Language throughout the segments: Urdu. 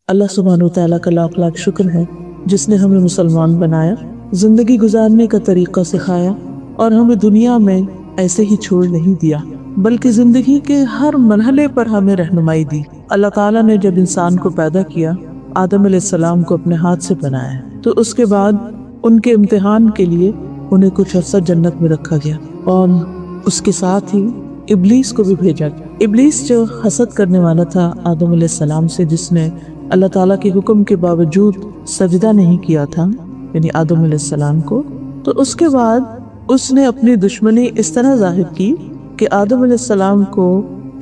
اللہ سبحانہ و تعالیٰ کا لاکھ لاکھ شکر ہے جس نے ہمیں مسلمان بنایا، زندگی گزارنے کا طریقہ سکھایا اور ہمیں دنیا میں ایسے ہی چھوڑ نہیں دیا بلکہ زندگی کے ہر مرحلے پر ہمیں رہنمائی دی۔ اللہ تعالیٰ نے جب انسان کو پیدا کیا، آدم علیہ السلام کو اپنے ہاتھ سے بنایا، تو اس کے بعد ان کے امتحان کے لیے انہیں کچھ عرصہ جنت میں رکھا گیا اور اس کے ساتھ ہی ابلیس کو بھی بھیجا گیا۔ ابلیس جو حسد کرنے والا تھا آدم علیہ السلام سے، جس نے اللہ تعالیٰ کے حکم کے باوجود سجدہ نہیں کیا تھا، یعنی آدم علیہ السلام کو، تو اس کے بعد اس نے اپنی دشمنی اس طرح ظاہر کی کہ آدم علیہ السلام کو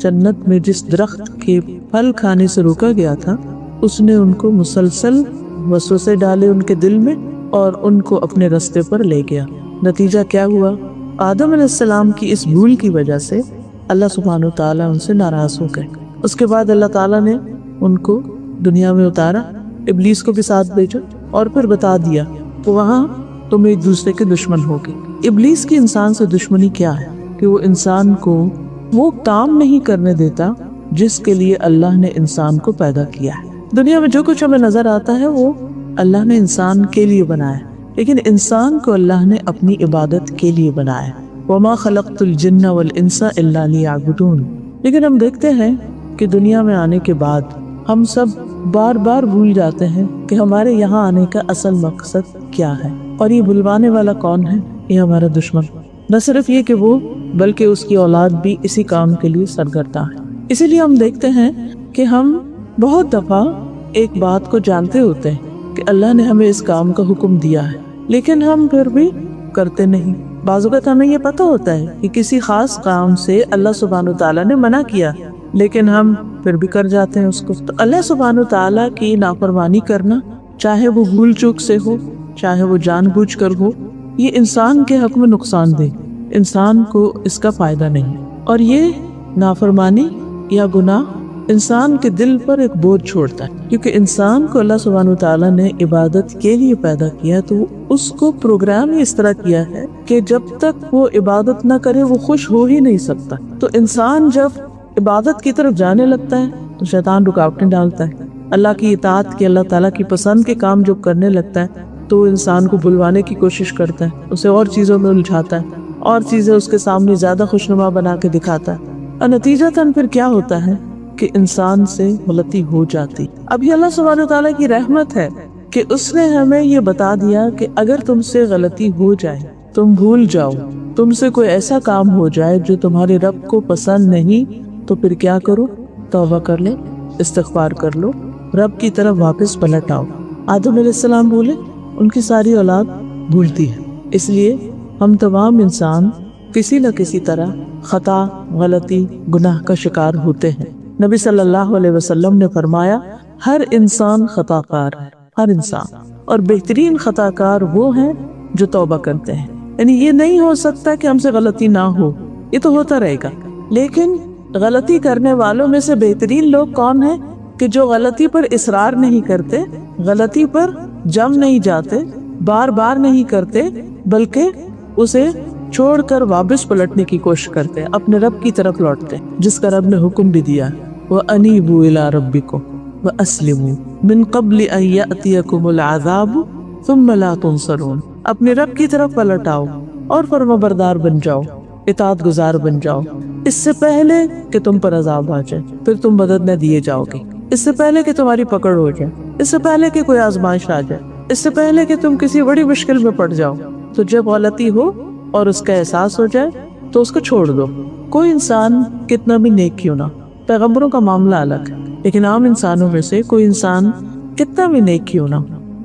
جنت میں جس درخت کے پھل کھانے سے روکا گیا تھا، اس نے ان کو مسلسل وسوسے ڈالے ان کے دل میں اور ان کو اپنے راستے پر لے گیا۔ نتیجہ کیا ہوا؟ آدم علیہ السلام کی اس بھول کی وجہ سے اللہ سبحانہ وتعالیٰ ان سے ناراض ہو گئے۔ اس کے بعد اللہ تعالیٰ نے ان کو دنیا میں اتارا، ابلیس کو بھی ساتھ بھیجا اور پھر بتا دیا کہ وہاں تم ایک دوسرے کے دشمن ہوگے۔ ابلیس کی انسان سے دشمنی کیا ہے کہ وہ انسان کو وہ کام نہیں کرنے دیتا جس کے لیے اللہ نے انسان کو پیدا کیا ہے۔ دنیا میں جو کچھ ہمیں نظر آتا ہے وہ اللہ نے انسان کے لیے بنایا، لیکن انسان کو اللہ نے اپنی عبادت کے لیے بنایا۔ وَمَا خَلَقْتُ الْجِنَّ وَالْإِنسَ إِلَّا لِيَعْبُدُونِ۔ لیکن ہم دیکھتے ہیں کہ دنیا میں آنے کے بعد ہم سب بار بار بھول جاتے ہیں کہ ہمارے یہاں آنے کا اصل مقصد کیا ہے، اور یہ بھلوانے والا کون ہے؟ یہ ہمارا دشمن۔ نہ صرف یہ کہ وہ بلکہ اس کی اولاد بھی اسی کام کے لیے سرگرداں ہے۔ اسی لیے ہم دیکھتے ہیں کہ ہم بہت دفعہ ایک بات کو جانتے ہوتے ہیں کہ اللہ نے ہمیں اس کام کا حکم دیا ہے، لیکن ہم پھر بھی کرتے نہیں۔ بعض اوقات ہمیں یہ پتہ ہوتا ہے کہ کسی خاص کام سے اللہ سبحانہ تعالیٰ نے منع کیا، لیکن ہم پھر بھی کر جاتے ہیں اس کو۔ تو اللہ سبحانہ تعالیٰ کی نافرمانی کرنا، چاہے وہ بھول چوک سے ہو، چاہے وہ جان بوجھ کر ہو، یہ انسان کے حق میں نقصان دہ، انسان کو اس کا فائدہ نہیں، اور یہ نافرمانی یا گناہ انسان کے دل پر ایک بوجھ چھوڑتا ہے، کیونکہ انسان کو اللہ سبحانہ تعالیٰ نے عبادت کے لیے پیدا کیا، تو اس کو پروگرام ہی اس طرح کیا ہے کہ جب تک وہ عبادت نہ کرے وہ خوش ہو ہی نہیں سکتا۔ تو انسان جب عبادت کی طرف جانے لگتا ہے تو شیطان رکاوٹیں ڈالتا ہے۔ اللہ کی اطاعت کے، اللہ تعالیٰ کی پسند کے کام جب کرنے لگتا ہے تو وہ انسان کو بھلوانے کی کوشش کرتا ہے، اسے اور چیزوں میں الجھاتا ہے، اور چیزیں اس کے سامنے زیادہ خوشنما بنا کے دکھاتا ہے، اور نتیجتاً پھر کیا ہوتا ہے کہ انسان سے غلطی ہو جاتی۔ اب یہ اللہ سبحانہ تعالیٰ کی رحمت ہے کہ اس نے ہمیں یہ بتا دیا کہ اگر تم سے غلطی ہو جائے، تم بھول جاؤ، تم سے کوئی ایسا کام ہو جائے جو تمہارے رب کو پسند نہیں، تو پھر کیا کرو؟ توبہ کر لو، استغفار کر لو، رب کی طرف واپس پلٹ آؤ۔ آدم علیہ السلام بھولے، ان کی ساری اولاد بھولتی ہے۔ اس لیے ہم تمام انسان کسی نہ کسی طرح خطا، غلطی، گناہ کا شکار ہوتے ہیں۔ نبی صلی اللہ علیہ وسلم نے فرمایا، ہر انسان خطا کار ہے، ہر انسان، اور بہترین خطا کار وہ ہیں جو توبہ کرتے ہیں۔ یعنی یہ نہیں ہو سکتا کہ ہم سے غلطی نہ ہو، یہ تو ہوتا رہے گا، لیکن غلطی کرنے والوں میں سے بہترین لوگ کون ہیں کہ جو غلطی پر اصرار نہیں کرتے، غلطی پر جم نہیں جاتے، بار بار نہیں کرتے، بلکہ اسے چھوڑ کر واپس پلٹنے کی کوشش کرتے ہیں، اپنے رب کی طرف لوٹتے ہیں، جس کا رب نے حکم بھی دیا، وَأَنِيبُوا إِلَىٰ رَبِّكُمْ وَأَسْلِمُوا مِن قَبْلِ أَن يَأْتِيَكُمُ الْعَذَابُ ثُمَّ لَا تُنصَرُونَ۔ اپنے رب کی طرف پلٹ آؤ اور فرمانبردار بن جاؤ، اطاعت گزار بن جاؤ، اس سے پہلے کہ تم پر عذاب آ جائے، پھر تم مدد نہ دیے جاؤ گے، اس سے پہلے کہ تمہاری پکڑ ہو جائے، اس سے پہلے کہ کوئی آزمائش آ جائے، اس سے پہلے کہ تم کسی بڑی مشکل میں پڑ جاؤ۔ تو جب غلطی ہو اور اس کا احساس ہو جائے تو اس کو چھوڑ دو۔ کوئی انسان کتنا بھی نیک کیوں نہ، پیغمبروں کا معاملہ الگ ہے، لیکن عام انسانوں میں سے کوئی انسان کتنا بھی نیک کیوں نہ،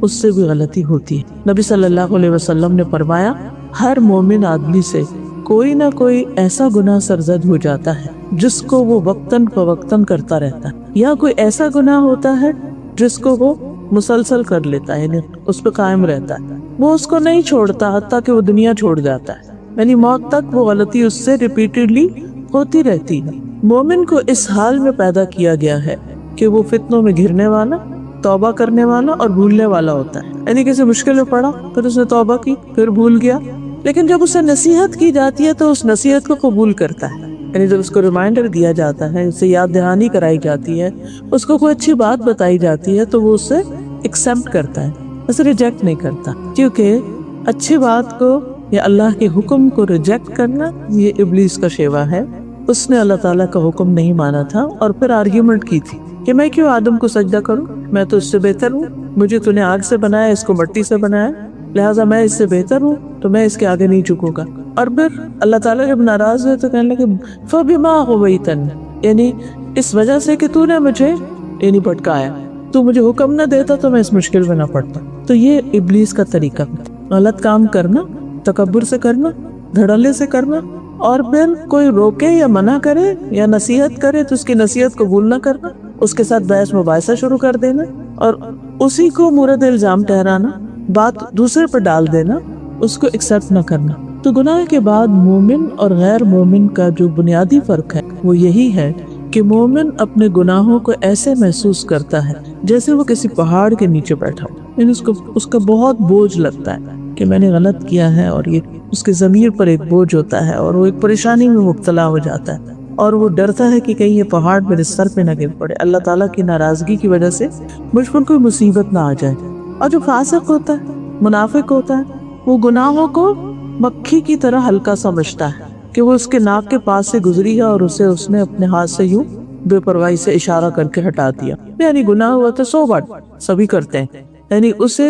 اس سے بھی غلطی ہوتی ہے۔ نبی صلی اللہ علیہ وسلم نے فرمایا، ہر مومن آدمی سے کوئی نہ کوئی ایسا گناہ سرزد ہو جاتا ہے جس کو وہ وقتاً فوقتاً کرتا رہتا ہے، یا کوئی ایسا گناہ ہوتا ہے جس کو وہ مسلسل کر لیتا ہے، یعنی اس پہ قائم رہتا ہے، وہ اس کو نہیں چھوڑتا حتیٰ کہ وہ دنیا چھوڑ جاتا ہے، یعنی موت تک وہ غلطی اس سے ریپیٹڈلی ہوتی رہتی ہے۔ مومن کو اس حال میں پیدا کیا گیا ہے کہ وہ فتنوں میں گھرنے والا، توبہ کرنے والا اور بھولنے والا ہوتا ہے، یعنی کسی مشکل میں پڑا پھر اس نے توبہ کی، پھر بھول گیا، لیکن جب اسے نصیحت کی جاتی ہے تو اس نصیحت کو قبول کرتا ہے، یعنی جب اس کو ریمائنڈر دیا جاتا ہے، اسے یاد دہانی کرائی جاتی ہے، اس کو کوئی اچھی بات بتائی جاتی ہے تو وہ اسے ایکسپٹ کرتا ہے، اسے ریجیکٹ نہیں کرتا، کیونکہ اچھی بات کو یا اللہ کے حکم کو ریجیکٹ کرنا یہ ابلیس کا شیوا ہے۔ اس نے اللہ تعالیٰ کا حکم نہیں مانا تھا اور پھر آرگیومنٹ کی تھی کہ میں کیوں آدم کو سجدہ کروں، میں تو اس سے بہتر ہوں، مجھے تو نے آگ سے بنایا، اس کو مٹی سے بنایا، لہٰذا میں اس سے بہتر ہوں تو میں اس کے آگے نہیں جھکوں گا۔ اور پھر اللہ تعالیٰ جب ناراض ہوئے تو کہنے لگے فَبِمَا أَغْوَيْتَنِي، یعنی اس وجہ سے کہ تو نے مجھے یعنی بھٹکایا، تو مجھے حکم نہ دیتا تو میں اس مشکل میں نہ پڑتا۔ تو یہ ابلیس کا طریقہ ہے، غلط کام کرنا، تکبر سے کرنا، دھڑلے سے کرنا، اور پھر کوئی روکے یا منع کرے یا نصیحت کرے تو اس کی نصیحت قبول نہ کرنا، اس کے ساتھ بحث مباحثہ شروع کر دینا اور اسی کو مورد الزام ٹھہرانا، بات دوسرے پر ڈال دینا، اس کو ایکسپٹ نہ کرنا۔ تو گناہ کے بعد مومن اور غیر مومن کا جو بنیادی فرق ہے وہ یہی ہے کہ مومن اپنے گناہوں کو ایسے محسوس کرتا ہے جیسے وہ کسی پہاڑ کے نیچے بیٹھا ہو، یعنی اس کا بہت بوجھ لگتا ہے کہ میں نے غلط کیا ہے، اور یہ اس کے ضمیر پر ایک بوجھ ہوتا ہے اور وہ ایک پریشانی میں مبتلا ہو جاتا ہے اور وہ ڈرتا ہے کہ کہیں یہ پہاڑ میرے سر پہ نہ گر پڑے، اللہ تعالیٰ کی ناراضگی کی وجہ سے مجھ پر کوئی مصیبت نہ آ جائے۔ اور جو فاسق ہوتا ہے، منافق ہوتا ہے، وہ گناہوں کو مکھی کی طرح ہلکا سمجھتا ہے کہ وہ اس کے ناک کے پاس سے گزری ہے اور اس نے اپنے ہاتھ سے یوں بے پرواہی سے اشارہ کر کے ہٹا دیا، یعنی گناہ ہوا تو سو بات سبھی کرتے ہیں، یعنی اسے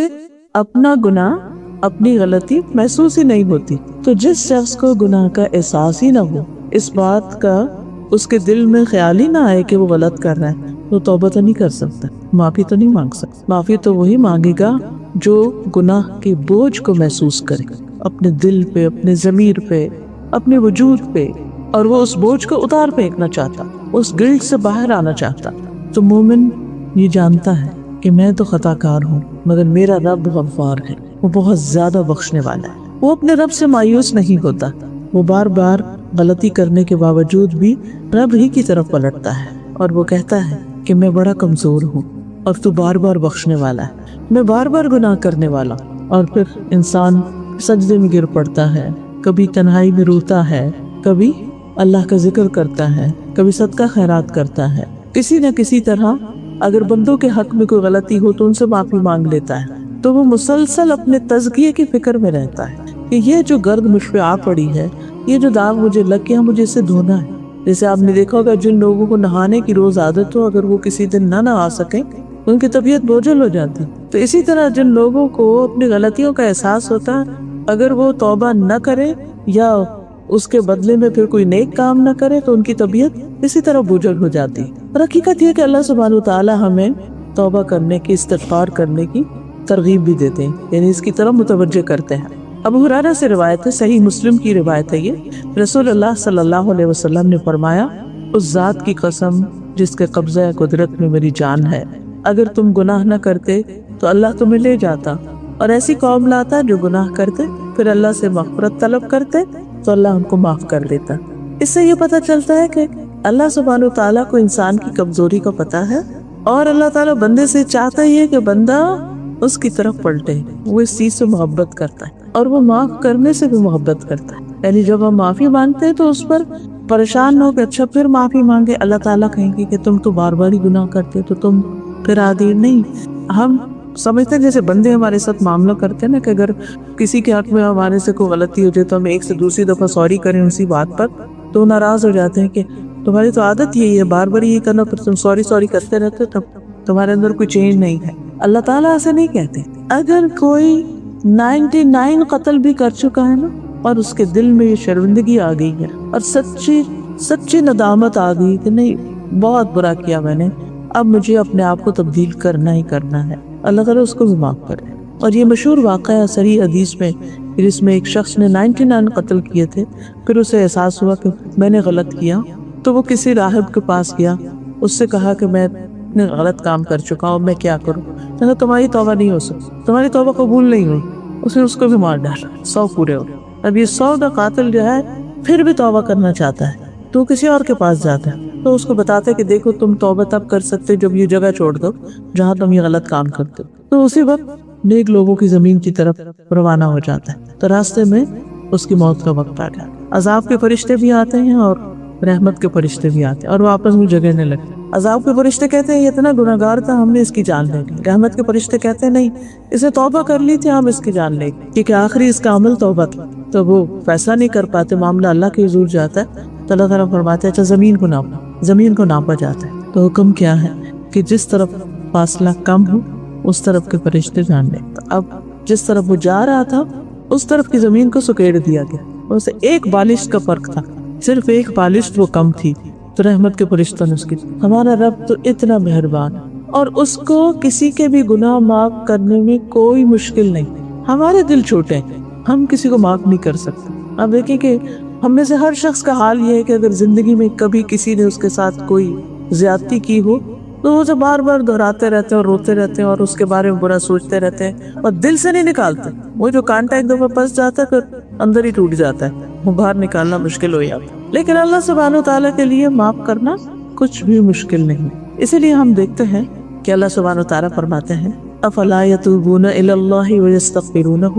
اپنا گناہ، اپنی غلطی محسوس ہی نہیں ہوتی۔ تو جس شخص کو گناہ کا احساس ہی نہ ہو، اس بات کا اس کے دل میں خیال ہی نہ آئے کہ وہ غلط کر رہا ہے، وہ توبہ تو نہیں کر سکتا، معافی تو نہیں مانگ سکتا۔ معافی تو وہی مانگے گا جو گناہ کے بوجھ کو محسوس کرے اپنے دل پہ، اپنے ضمیر پہ، اپنے وجود پہ، اور وہ اس بوجھ کو اتار پھینکنا چاہتا، اس گلٹ سے باہر آنا چاہتا۔ تو مومن یہ جانتا ہے کہ میں تو خطا کار ہوں مگر میرا رب غفار ہے، وہ بہت زیادہ بخشنے والا ہے۔ وہ اپنے رب سے مایوس نہیں ہوتا، وہ بار بار غلطی کرنے کے باوجود بھی رب ہی کی طرف پلٹتا ہے اور وہ کہتا ہے کہ میں بڑا کمزور ہوں اور تو بار بار بخشنے والا ہے، میں بار بار گناہ کرنے والا۔ اور پھر انسان سجدے میں گر پڑتا ہے، کبھی تنہائی میں روتا ہے، کبھی اللہ کا ذکر کرتا ہے، کبھی صدقہ خیرات کرتا ہے، کسی نہ کسی طرح اگر بندوں کے حق میں کوئی غلطی ہو تو ان سے معافی مانگ لیتا ہے۔ تو وہ مسلسل اپنے تزکیے کی فکر میں رہتا ہے کہ یہ جو گرد مجھ پہ آ پڑی ہے، یہ جو داغ مجھے لگ گیا، مجھے اسے دھونا ہے۔ جیسے آپ نے دیکھا ہوگا جن لوگوں کو نہانے کی روز عادت ہو، اگر وہ کسی دن نہ نہا سکیں ان کی طبیعت بوجھل ہو جاتی۔ تو اسی طرح جن لوگوں کو اپنی غلطیوں کا احساس ہوتا ہے، اگر وہ توبہ نہ کرے یا اس کے بدلے میں پھر کوئی نیک کام نہ کرے تو ان کی طبیعت اسی طرح بوجھل ہو جاتی۔ اور حقیقت یہ کہ اللہ سبحانہ و تعالیٰ ہمیں توبہ کرنے کی، استغفار کرنے کی ترغیب بھی دیتے ہیں، یعنی اس کی طرف متوجہ کرتے ہیں۔ ابو ہریرہ سے روایت ہے، صحیح مسلم کی روایت ہے، یہ رسول اللہ صلی اللہ علیہ وسلم نے فرمایا، اس ذات کی قسم جس کے قبضہ قدرت میں میری جان ہے، اگر تم گناہ نہ کرتے تو اللہ تمہیں لے جاتا اور ایسی قوم لاتا جو گناہ کرتے، پھر اللہ سے مغفرت طلب کرتے تو اللہ ان کو معاف کر دیتا۔ اس سے یہ پتہ چلتا ہے کہ اللہ سبحانہ تعالیٰ کو انسان کی کمزوری کا پتہ ہے اور اللہ تعالیٰ بندے سے چاہتا ہی ہے کہ بندہ اس کی طرف پلٹے، وہ اس چیز سے محبت کرتا ہے اور وہ معاف کرنے سے بھی محبت کرتا ہے۔ یعنی جب ہم معافی مانگتے ہیں تو اس پر پریشان نہ ہو کہ اچھا پھر معافی مانگے، اللہ تعالیٰ کہیں گے کہ تم تو بار بار ہی گناہ کرتے تو تم پھر عادی نہیں۔ ہم سمجھتے ہیں جیسے بندے ہمارے ساتھ معاملہ کرتے ہیں نا کہ اگر کسی کے حق میں ہمارے سے کوئی غلطی ہو جائے تو ہم ایک سے دوسری دفعہ سوری کریں اسی بات پر، تو ناراض ہو جاتے ہیں کہ تمہاری تو عادت یہی ہے بار بار یہ کرنا، پھر تم سوری کرتے رہتے، تب تمہارے اندر کوئی چینج نہیں ہے۔ اللہ تعالیٰ ایسے نہیں کہتے۔ اگر کوئی 99 قتل بھی کر چکا ہے نا اور اس کے دل میں یہ شرمندگی آ گئی ہے اور سچی ندامت آ گئی کہ نہیں بہت برا کیا میں نے، اب مجھے اپنے آپ کو تبدیل کرنا ہی کرنا ہے، اللہ تعالیٰ اس کو بھی معاف کرے۔ اور یہ مشہور واقعہ صحیح حدیث میں جس میں ایک شخص نے 99 قتل کیے تھے، پھر اسے احساس ہوا کہ میں نے غلط کیا تو وہ کسی راہب کے پاس گیا، اس سے کہا کہ میں نے غلط کام کر چکا ہوں، میں کیا کروں؟ کہا تمہاری توبہ نہیں ہو سکتی، تمہاری توبہ قبول نہیں ہوئی۔ اس نے اس کو بھی مار ڈالا، 100 پورے ہو۔ اب یہ 100 کا قاتل جو ہے پھر بھی توبہ کرنا چاہتا ہے تو کسی اور کے پاس جاتا ہے تو اس کو بتاتا ہے کہ دیکھو تم توبہ تب کر سکتے جب یہ جگہ چھوڑ دو جہاں تم یہ غلط کام کرتے ہو۔ تو اسی وقت نیک لوگوں کی زمین کی طرف روانہ ہو جاتا ہے، تو راستے میں اس کی موت کا وقت آ گیا، عذاب کے فرشتے بھی آتے ہیں اور رحمت کے فرشتے بھی آتے ہیں اور وہ آپس میں جگڑنے لگتے ہیں۔ عذاب کے فرشتے کہتے ہیں یہ اتنا گناہ گار تھا، ہم نے اس کی جان لے لی۔ رحمت کے فرشتے کہتے ہیں نہیں، اسے توبہ کر لی تھی، ہم اس کی جان لے گئے، کیونکہ آخری اس کا عمل توبہ تھا۔ تو وہ فیصلہ نہیں کر پاتے، معاملہ اللہ کے حضور جاتا ہے تو اللہ تعالیٰ فرماتے ہیں اچھا زمین کو ناپا، زمین کو ناپا جاتا ہے۔ تو حکم کیا ہے کہ جس طرف فاصلہ کم ہو اس طرف کے فرشتے جان لیں۔ اب جس طرف وہ جا رہا تھا اس طرف کی زمین کو سکیڑ دیا گیا، اسے ایک بالش کا فرق تھا، صرف ایک بالش وہ کم تھی، تو رحمت کے فرشتوں نے اس کی۔ ہمارا رب تو اتنا مہربان اور اس کو کسی کے بھی گناہ معاف کرنے میں کوئی مشکل نہیں۔ ہمارے دل چھوٹے ہیں، ہم کسی کو معاف نہیں کر سکتے۔ اب دیکھیں کہ ہم میں سے ہر شخص کا حال یہ ہے کہ اگر زندگی میں کبھی کسی نے اس کے ساتھ کوئی زیادتی کی ہو تو وہ اسے بار بار دہراتے رہتے ہیں اور روتے رہتے ہیں اور اس کے بارے میں برا سوچتے رہتے ہیں اور دل سے نہیں نکالتے۔ وہ جو کانٹا ایک دفعہ پھنس جاتا ہے پھر اندر ہی ٹوٹ جاتا ہے، وہ باہر نکالنا مشکل ہو جاتا ہے۔ لیکن اللہ سبحانہ و تعالیٰ کے لیے معاف کرنا کچھ بھی مشکل نہیں۔ اسی لیے ہم دیکھتے ہیں کہ اللہ سبحانہ و تعالیٰ فرماتے ہیں افلا یتوبون الی اللہ ویستغفرونہ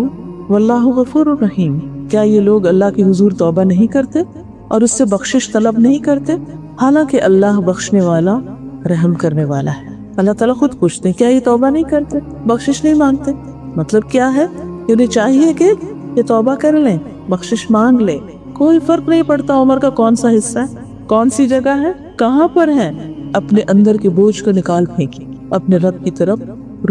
واللہ غفور رحیم، کیا یہ لوگ اللہ کے حضور توبہ نہیں کرتے اور اس سے بخشش طلب نہیں کرتے، حالانکہ اللہ بخشنے والا رحم کرنے والا ہے۔ اللہ تعالیٰ خود پوچھتے ہیں کیا یہ توبہ نہیں کرتے، بخشش نہیں مانگتے؟ مطلب کیا ہے، انہیں چاہیے کہ یہ توبہ کر لیں، بخشش مانگ لیں، کوئی فرق نہیں پڑتا عمر کا کون سا حصہ ہے، کون سی جگہ ہے، کہاں پر ہے، اپنے اندر کے بوجھ کو نکال پھینکی، اپنے رب کی طرف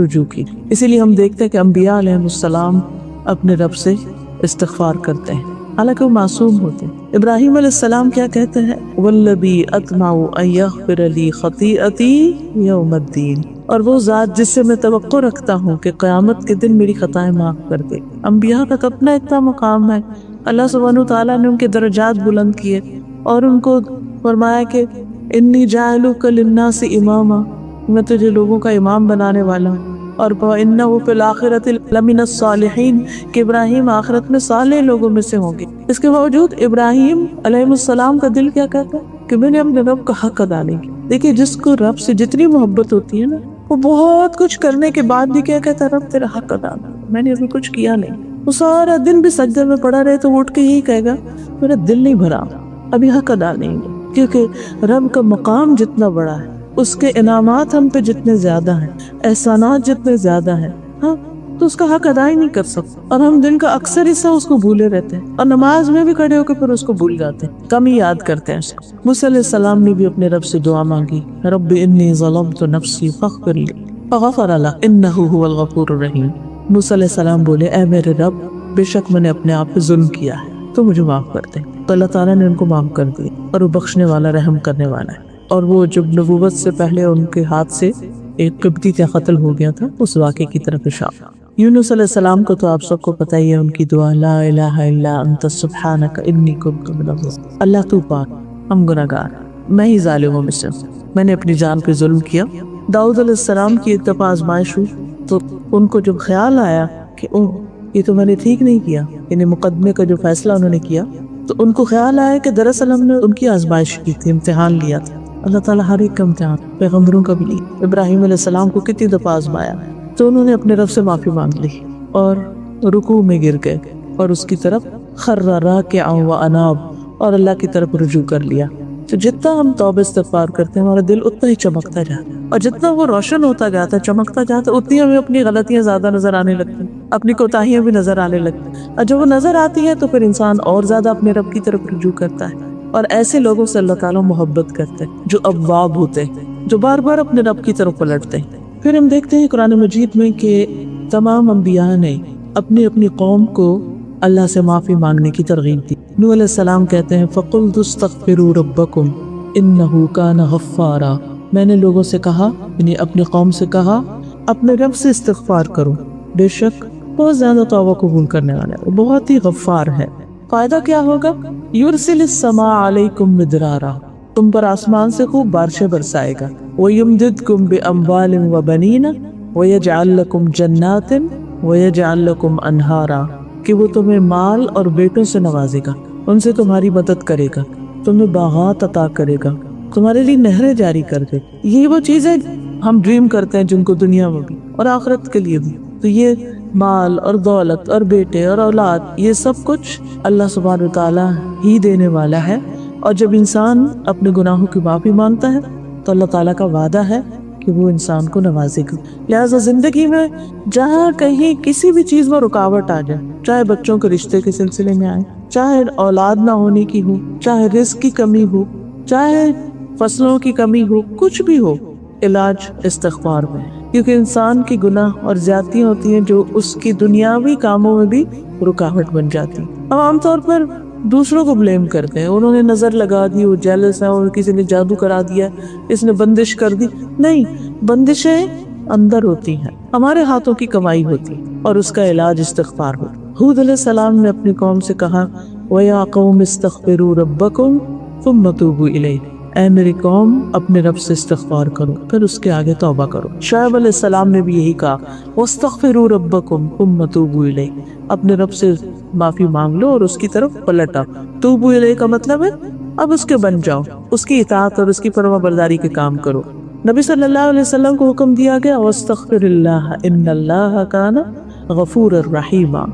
رجوع کی۔ اسی لیے ہم دیکھتے ہیں کہ انبیاء علیہ السلام اپنے رب سے استغفار کرتے ہیں حالانکہ وہ معصوم ہوتے ہیں۔ ابراہیم علیہ السلام کیا کہتے ہیں والذی اطمع ان یغفر لی خطیئتی یوم الدین، اور وہ ذات جس سے میں توقع رکھتا ہوں کہ قیامت کے دن میری خطائیں معاف کر دے۔ انبیاء کا اپنا اتنا مقام ہے، اللہ سبحانہ تعالیٰ نے ان کے درجات بلند کیے اور ان کو فرمایا کہ انی جاعلک للناس اماما، میں تجھے لوگوں کا امام بنانے والا ہوں، اور وَإِنَّهُ فِي الْآخِرَةِ لَمِنَ الصَّالِحِينَ کہ ابراہیم آخرت میں صالح لوگوں میں سے ہوں گے۔ اس کے باوجود ابراہیم علیہ السلام کا دل کیا کہتا ہے کہ میں نے اپنے رب کا حق ادا نہیں کیا۔ دیکھیے جس کو رب سے جتنی محبت ہوتی ہے نا، وہ بہت کچھ کرنے کے بعد بھی کیا کہتا ہے، رب تیرا حق ادا نہیں، میں نے ابھی کچھ کیا نہیں۔ وہ سارا دن بھی سجدے میں پڑا رہے تو وہ اٹھ کے یہی کہے گا میرا دل نہیں بھرا، ابھی حق ادا نہیں ہے، کیونکہ رب کا مقام جتنا بڑا ہے، اس کے انعامات ہم پہ جتنے زیادہ ہیں، احسانات جتنے زیادہ ہیں، ہاں تو اس کا حق ادا ہی نہیں کر سکتے، اور ہم دن کا اکثر حصہ اس کو بھولے رہتے ہیں اور نماز میں بھی کھڑے ہو کے پھر اس کو بھول جاتے ہیں، کم ہی یاد کرتے ہیں اس کو۔ موسیٰ علیہ السلام نے بھی اپنے رب سے دعا مانگی رب انی ظلمت نفسی فاغفر لی فغفر لہ انہ هو الغفور الرحیم۔ موسیٰ علیہ السلام بولے اے میرے رب، بے شک میں نے اپنے آپ پہ ظلم کیا ہے تو مجھے معاف کر دے۔ تو اللہ تعالیٰ نے ان کو معاف کر دیا اور وہ بخشنے والا رحم کرنے والا ہے۔ اور وہ جب نبوت سے پہلے ان کے ہاتھ سے ایک قبطی کا قتل ہو گیا تھا، اس واقعے کی طرف اشارہ۔ یونس علیہ السلام کو تو آپ سب کو پتہ ہی ہے، ان کی دعا لا الہ الا انت سبحانک انی کنت من الظالمین، اللہ تو پاک، ہم گناہگار، میں ہی ظالموں میں سے ہوں، میں نے اپنی جان پہ ظلم کیا۔ داؤد علیہ السلام کی ایک دفعہ آزمائش ہوئی تو ان کو جب خیال آیا کہ اوہ یہ تو میں نے ٹھیک نہیں کیا، یعنی مقدمے کا جو فیصلہ انہوں نے کیا، تو ان کو خیال آیا کہ دراصل ہم نے ان کی آزمائش کی تھی، امتحان لیا تھا۔ اللہ تعالیٰ ہر ایک کا امتحان پیغمبروں کا بھی لی۔ ابراہیم علیہ السلام کو کتنی دفعہ آزمایا تو انہوں نے اپنے رب سے معافی مانگ لی اور رکوع میں گر گئے اور اس کی طرف خر راکعا واناب، اور اللہ کی طرف رجوع کر لیا۔ تو جتنا ہم توبہ استغفار کرتے ہیں ہمارا دل اتنا ہی چمکتا جاتا ہے، اور جتنا وہ روشن ہوتا جاتا ہے، چمکتا جاتا ہے، اتنی ہمیں اپنی غلطیاں زیادہ نظر آنے لگتی ہیں، اپنی کوتاہیاں بھی نظر آنے لگتی ہیں، اور جب وہ نظر آتی ہے تو پھر انسان اور زیادہ اپنے رب کی طرف رجوع کرتا ہے۔ اور ایسے لوگوں سے اللہ تعالیٰ محبت کرتے ہیں جو اواب ہوتے ہیں، جو بار بار اپنے رب کی طرف پلٹتے ہیں۔ پھر ہم دیکھتے ہیں قرآن مجید میں کہ تمام انبیاء نے اپنی اپنی قوم کو اللہ سے معافی مانگنے کی ترغیب دی۔ نوح علیہ السلام کہتے ہیں فَقُلْتُ اسْتَغْفِرُوا رَبَّكُمْ إِنَّهُ كَانَ غَفَّارًا، میں نے لوگوں سے کہا، یعنی اپنی قوم سے کہا اپنے رب سے استغفار کرو، بے شک بہت زیادہ توبہ قبول کرنے والا ہے، وہ بہت ہی غفار ہے۔ فائدہ کیا ہوگا؟ یرسل السماء علیکم مدرارا، تم پر آسمان سے خوب بارشیں برسائے گا، ویمددکم باموال وبنین ویجعل لکم جنات ویجعل لکم انہارا، کہ وہ تمہیں مال اور بیٹوں سے نوازے گا، ان سے تمہاری مدد کرے گا، تمہیں باغات عطا کرے گا، تمہارے لیے نہریں جاری کر دے۔ یہ وہ چیزیں ہم ڈریم کرتے ہیں جن کو دنیا میں بھی اور آخرت کے لیے بھی، تو یہ مال اور دولت اور بیٹے اور اولاد، یہ سب کچھ اللہ سبحانہ وتعالیٰ ہی دینے والا ہے، اور جب انسان اپنے گناہوں کی معافی مانگتا ہے تو اللہ تعالیٰ کا وعدہ ہے کہ وہ انسان کو نوازے گا۔ لہٰذا زندگی میں جہاں کہیں کسی بھی چیز میں رکاوٹ آ جائے، چاہے بچوں کے رشتے کے سلسلے میں آئے، چاہے اولاد نہ ہونے کی ہو، چاہے رزق کی کمی ہو، چاہے فصلوں کی کمی ہو، کچھ بھی ہو، علاج استغفار میں ہے، کیونکہ انسان کی گناہ اور زیادتیاں ہوتی ہیں جو اس کی دنیاوی کاموں میں بھی رکاوٹ بن جاتی۔ ہم عام طور پر دوسروں کو بلیم کرتے ہیں، انہوں نے نظر لگا دی، وہ جیلس ہے، اور کسی نے جادو کرا دیا، اس نے بندش کر دی۔ نہیں، بندشیں اندر ہوتی ہیں، ہمارے ہاتھوں کی کمائی ہوتی اور اس کا علاج استغفار ہوتا۔ ہود علیہ السلام نے اپنی قوم سے کہا وَيَا قَوْمِ اسْتَغْفِرُوا رَبَّكُمْ ثُمَّ تُوبُوا إِلَيْهِ، اے میری قوم اپنے رب سے استغفار کرو پھر اس کے آگے توبہ کرو۔ شعیب علیہ السلام نے بھی یہی کہا وَاسْتَغْفِرُوا رَبَّكُمْ ثُمَّ تُوبُوا إِلَيْهِ، اپنے رب سے معافی مانگ لو اور اس کی طرف پلٹ آؤ۔ توبوا الیہ کا مطلب ہے اب اس کے بن جاؤ، اس کی اطاعت اور اس کی فرما برداری کے کام کرو۔ نبی صلی اللہ علیہ وسلم کو حکم دیا گیا وَاسْتَغْفِرِ اللَّهَ إِنَّ اللَّهَ كَانَ غَفُورًا رَحِيمًا،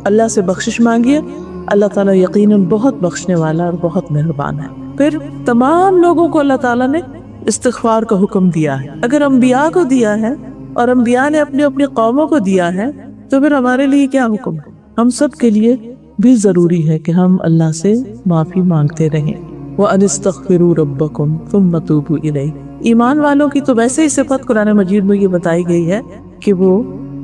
اللہ سے بخشش مانگیے، اللہ تعالیٰ یقیناً بہت بخشنے والا اور بہت مہربان ہے۔ پھر تمام لوگوں کو اللہ تعالیٰ نے استغفار کا حکم دیا ہے۔ اگر انبیاء کو دیا ہے اور انبیاء نے اپنی اپنی قوموں کو دیا ہے تو پھر ہمارے لیے کیا حکم ہے؟ ہم سب کے لیے بھی ضروری ہے کہ ہم اللہ سے معافی مانگتے رہیں۔ وَأَنِ اسْتَغْفِرُوا رَبَّكُمْ ثُمَّ تُوبُوا إِلَيْهِ، ایمان والوں کی تو ویسے ہی صفت قرآن مجید میں یہ بتائی گئی ہے کہ وہ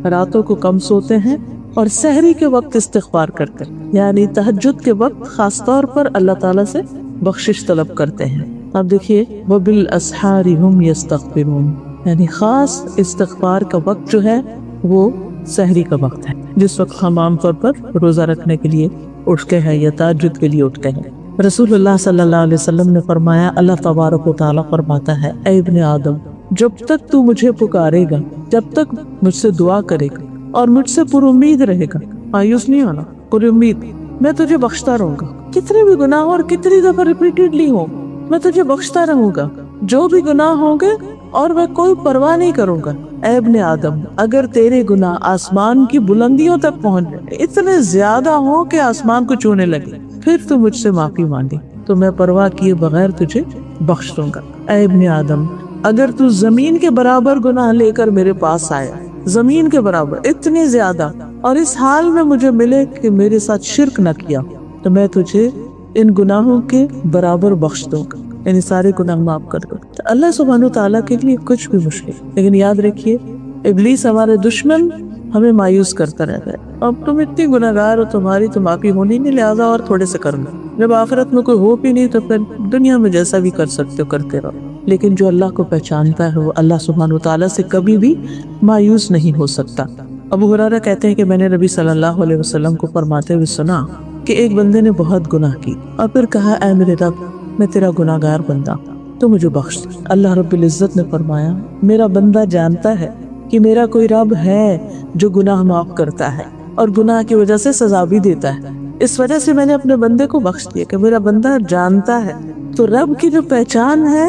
راتوں کو کم سوتے ہیں اور سحری کے وقت استغفار کرتے ہیں، یعنی تہجد کے وقت خاص طور پر اللہ تعالیٰ سے بخشش طلب کرتے ہیں۔ اب دیکھیے وَبِالْأَسْحَارِ هُمْ يَسْتَغْفِرُونَ، یعنی خاص استغفار کا وقت جو ہے وہ سحری کا وقت ہے، جس وقت ہم عام طور پر روزہ رکھنے کے لیے اٹھتے ہیں یا تہجد کے لیے اٹھتے ہیں۔ رسول اللہ صلی اللہ علیہ وسلم نے فرمایا اللہ تبارک و تعالیٰ فرماتا ہے اے ابن آدم، جب تک تو مجھے پکارے گا، جب تک مجھ سے دعا کرے گا اور مجھ سے پر امید رہے گا، مایوس نہیں ہونا، پر امید، میں تجھے بخشتا رہوں گا، کتنے بھی گناہ اور کتنی دفعہ ریپیٹڈلی ہو میں تجھے بخشتا رہوں گا، جو بھی گناہ ہوں گے اور میں کوئی پرواہ نہیں کروں گا۔ اے ابن آدم، اگر تیرے گناہ آسمان کی بلندیوں تک پہنچ جائے، اتنے زیادہ ہوں کہ آسمان کو چھونے لگے، پھر تو مجھ سے معافی مانگے تو میں پرواہ کیے بغیر تجھے بخش دوں گا۔ اے ابن آدم، اگر تو زمین کے برابر گناہ لے کر میرے پاس آیا، زمین کے برابر اتنی زیادہ، اور اس حال میں مجھے ملے کہ میرے ساتھ شرک نہ کیا، تو میں تجھے ان گناہوں کے برابر بخش دوں گا، یعنی سارے گناہ معاف کر دوں گا۔ تو اللہ سبحانہ وتعالیٰ کے لیے کچھ بھی مشکل، لیکن یاد رکھیے ابلیس ہمارے دشمن ہمیں مایوس کرتا رہتا ہے، اب تم اتنی گناہگار ہو، تمہاری تو معافی ہونی نہیں، لہٰذا اور تھوڑے سے کروں گا، جب آخرت میں کوئی ہوپ ہی نہیں تو پھر دنیا میں جیسا بھی کر سکتے ہو کرتے رہو۔ لیکن جو اللہ کو پہچانتا ہے وہ اللہ سبحانہ وتعالیٰ سے کبھی بھی مایوس نہیں ہو سکتا۔ ابو ہریرہ کہتے ہیں کہ میں نے نبی صلی اللہ علیہ وسلم کو فرماتے ہوئے سنا کہ ایک بندے نے بہت گناہ کی اور پھر کہا اے میرے رب، میں تیرا گناہ گار بندہ تو مجھے بخش دے۔ اللہ رب العزت نے فرمایا میرا بندہ جانتا ہے کہ میرا کوئی رب ہے جو گناہ معاف کرتا ہے اور گناہ کی وجہ سے سزا بھی دیتا ہے، اس وجہ سے میں نے اپنے بندے کو بخش دیا کہ میرا بندہ جانتا ہے۔ تو رب کی جو پہچان ہے،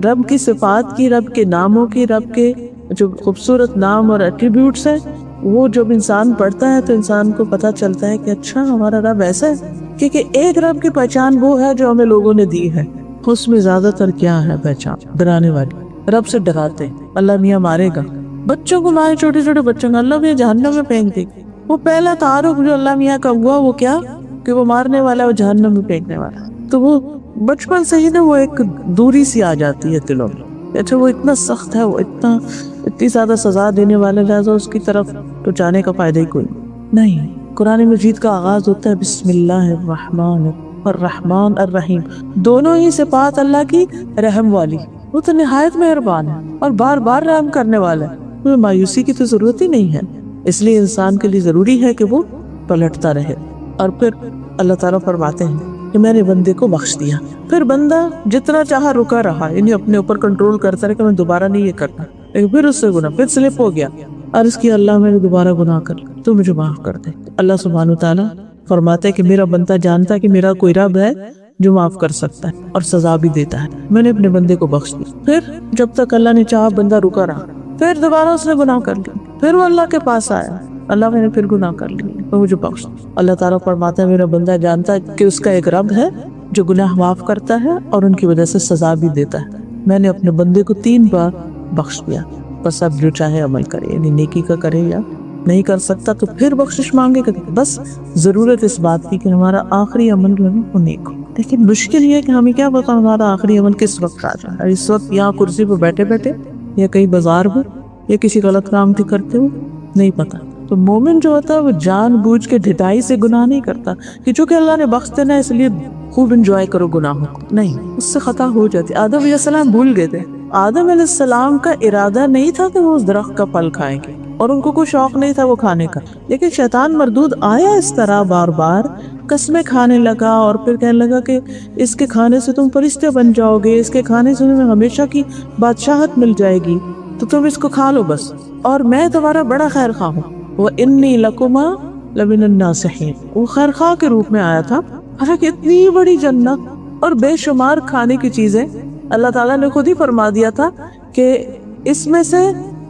رب کی صفات کی، رب کے ناموں کی، رب کے جو خوبصورت نام اور ایٹریبیوٹس ہیں، وہ جب انسان پڑھتا ہے تو انسان کو پتہ چلتا ہے کہ اچھا ہمارا رب ایسا ہے، کیونکہ ایک رب کی پہچان وہ ہے جو ہمیں لوگوں نے دی ہے، اس میں زیادہ تر کیا ہے پہچان ڈرانے والی، رب سے ڈراتے ہیں اللہ میاں مارے گا، بچوں کو مارے، چھوٹے چھوٹے بچوں کو اللہ میاں جہنم میں پھینک دے گا۔ وہ پہلا تعارف جو اللہ میاں کا ہوا وہ کیا کہ وہ مارنے والا ہے، وہ جہنم میں پھینکنے والا ہے، تو وہ بچپن سے ہی نا وہ ایک دوری سی آ جاتی ہے دلوں میں، اچھا وہ اتنا سخت ہے، وہ اتنی زیادہ سزا دینے والا، لہٰذا اس کی طرف تو جانے کا فائدہ ہی کوئی نہیں۔ قرآن مجید کا آغاز ہوتا ہے بسم اللہ الرحمن الرحمن الرحیم، دونوں ہی صفات اللہ کی رحم والی، وہ تو نہایت مہربان ہے اور بار بار رحم کرنے والا ہے، وہ مایوسی کی تو ضرورت ہی نہیں ہے، اس لیے انسان کے لیے ضروری ہے کہ وہ پلٹتا رہے۔ اور پھر اللہ تعالیٰ فرماتے ہیں کہ میں نے بندے کو بخش دیا، پھر بندہ جتنا چاہا رکا رہا، یعنی اپنے اوپر کنٹرول کرتا رہا کہ میں دوبارہ نہیں یہ کرنا، لیکن پھر اس سے گناہ، پھر سلپ ہو گیا، عرض کیا اللہ میں نے دوبارہ گناہ کر لیا تو مجھے معاف کر دے۔ اللہ سبحانہ وتعالیٰ فرماتا ہے کہ میرا بندہ جانتا ہے کہ میرا کوئی رب ہے جو معاف کر سکتا ہے اور سزا بھی دیتا ہے، میں نے اپنے بندے کو بخش دیا۔ پھر جب تک اللہ نے چاہا بندہ رکا رہا، پھر دوبارہ اس نے گناہ کر لیا، پھر وہ اللہ کے پاس آیا، اللہ میں نے پھر گناہ کر لیا تو مجھے بخش دیا۔ اللہ تعالیٰ فرماتا ہے میرا بندہ جانتا ہے کہ اس کا ایک رب ہے جو گناہ معاف کرتا ہے اور ان کی وجہ سے سزا بھی دیتا ہے۔ میں نے اپنے بندے کو 3 بار بخش دیا، بس اب جو چاہے عمل کرے، یعنی نیکی کا کرے، یا نہیں کر سکتا تو پھر بخشش مانگے گا، بس ضرورت اس بات کی کہ ہمارا آخری عمل جو ہے وہ نیک ہو۔ لیکن مشکل یہ ہے کہ ہمیں کیا پتا ہمارا آخری عمل کس وقت آ جائے، اس وقت یہاں کرسی پہ بیٹھے بیٹھے، یا کہیں بازار میں، یا کسی غلط کام کی کرتے ہو، نہیں پتا۔ تو مومن جو ہوتا ہے وہ جان بوجھ کے ڈھٹائی سے گناہ نہیں کرتا کہ چونکہ اللہ نے بخش دینا ہے اس لیے خوب انجوائے کرو گناہوں کو، نہیں، اس سے خطا ہو جاتی۔ آدم علیہ السلام بھول گئے تھے، آدم علیہ السلام کا ارادہ نہیں تھا کہ وہ اس درخت کا پھل کھائیں گے، اور ان کو کوئی شوق نہیں تھا وہ کھانے کا، لیکن شیطان مردود آیا اس طرح بار بار، قسمیں کھانے لگا اور پھر کہنے لگا کہ اس کے کھانے سے تم فرشتے بن جاؤ گے، اس کے کھانے سے تمہیں ہمیشہ کی بادشاہت مل جائے گی، تو تم اس کو کھا لو بس، اور میں تمہارا بڑا خیر خواہ ہوں، وَإِنِّي لَكُمَا لَمِنَ النَّاصِحِينَ۔ وہ خیر خواہ کے روپ میں آیا تھا، حالانکہ اتنی بڑی جنت اور بے شمار کھانے کی چیزیں، اللہ تعالیٰ نے خود ہی فرما دیا تھا کہ اس میں سے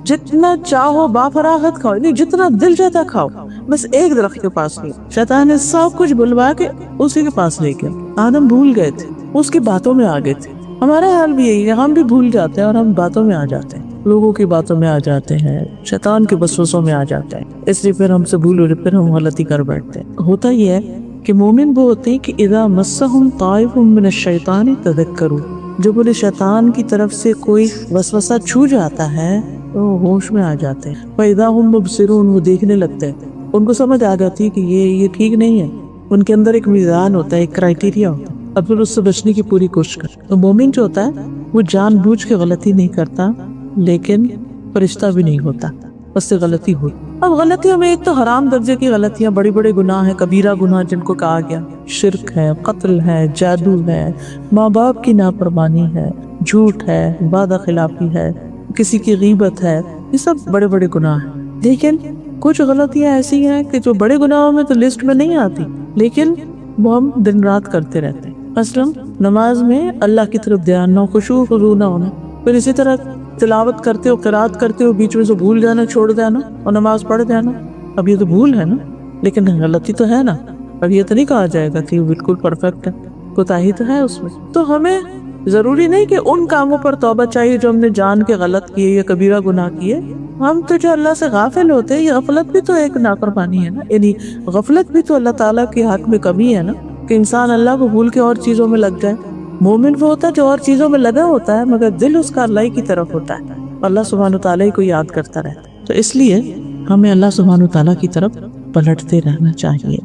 جتنا چاہو بافراغت کھاؤ، نہیں جتنا دل چاہتا کھاؤ، بس ایک درخت کے پاس نہیں۔ شیطان نے سب کچھ بلوا کے اسی کے پاس لے گیا۔ آدم بھول گئے تھے، اس کی باتوں میں آ گئے تھے۔ ہمارا حال بھی یہی ہے، ہم بھی بھول جاتے ہیں اور ہم باتوں میں آ جاتے ہیں، لوگوں کی باتوں میں آ جاتے ہیں، شیطان کے وسوسوں میں آ جاتے ہیں، اس لیے پھر ہم سے بھول ہو رہی، پھر ہم غلطی کر بیٹھتے ہیں۔ ہوتا یہ ہے کہ مومن وہ ہوتے ہیں کہ اذا مسہم طائف من الشیطان تذکروا، جو بولے شیطان کی طرف سے کوئی وسوسہ چھو جاتا ہے تو ہوش میں آ جاتے ہیں، فَإِذَا هُمْ مُبْصِرُونَ، وہ دیکھنے لگتے ہیں، ان کو سمجھ آ جاتی ہے کہ یہ ٹھیک نہیں ہے، ان کے اندر ایک میزان ہوتا ہے، ایک کرائیٹیریا ہوتا ہے، اب پھر اس سے بچنے کی پوری کوشش کرتے۔ تو مومن جو ہوتا ہے وہ جان بوجھ کے غلطی نہیں کرتا، لیکن فرشتہ بھی نہیں ہوتا، اس سے غلطی ہوئی۔ اب غلطیوں میں ایک تو حرام درجے کی غلطیاں، بڑے بڑے گناہ ہیں، کبیرہ گناہ جن کو کہا گیا، شرک ہے، قتل ہے، جادو ہے، ماں باپ کی نافرمانی ہے، جھوٹ ہے، وعدہ خلافی ہے، کسی کی غیبت ہے، یہ سب بڑے بڑے گناہ ہیں۔ لیکن کچھ غلطیاں ایسی ہیں کہ جو بڑے گناہوں میں تو لسٹ میں نہیں آتی، لیکن وہ ہم دن رات کرتے رہتے ہیں۔ مثلاً نماز میں اللہ کی طرف دھیان نہ ہو، خشوع خضوع نہ ہونا، پھر اسی طرح تلاوت کرتے ہو، قرات کرتے ہو، بیچ میں سے بھول جانا، چھوڑ دینا اور نماز پڑھ جانا۔ اب یہ تو بھول ہے نا، لیکن غلطی تو ہے نا، اب یہ تو نہیں کہا جائے گا کہ بالکل پرفیکٹ ہے، کوتاہی تو ہے اس میں۔ تو ہمیں ضروری نہیں کہ ان کاموں پر توبہ چاہیے جو ہم نے جان کے غلط کیے یا کبیرہ گناہ کیے، ہم تو جو اللہ سے غافل ہوتے ہیں، یہ غفلت بھی تو ایک نافرمانی ہے نا، یعنی غفلت بھی تو اللہ تعالیٰ کے حق میں کمی ہے نا، کہ انسان اللہ کو بھول کے اور چیزوں میں لگ جائے۔ مومن وہ ہوتا ہے جو اور چیزوں میں لگا ہوتا ہے مگر دل اس کا اللہ کی طرف ہوتا ہے، اللہ سبحانہ وتعالیٰ کو یاد کرتا رہتا ہے۔ تو اس لیے ہمیں اللہ سبحانہ وتعالیٰ کی طرف پلٹتے رہنا چاہیے،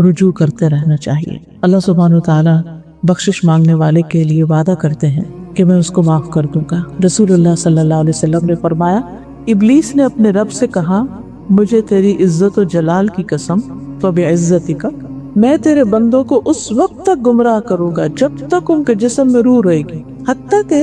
رجوع کرتے رہنا چاہیے۔ اللہ سبحانہ وتعالیٰ بخشش مانگنے والے کے لیے وعدہ کرتے ہیں کہ میں اس کو معاف کر دوں گا۔ رسول اللہ صلی اللہ علیہ وسلم نے فرمایا، ابلیس نے اپنے رب سے کہا، مجھے تیری عزت و جلال کی قسم، فبعزتک، میں تیرے بندوں کو اس وقت تک گمراہ کروں گا جب تک ان کے جسم میں روح رہے گی، حتیٰ کہ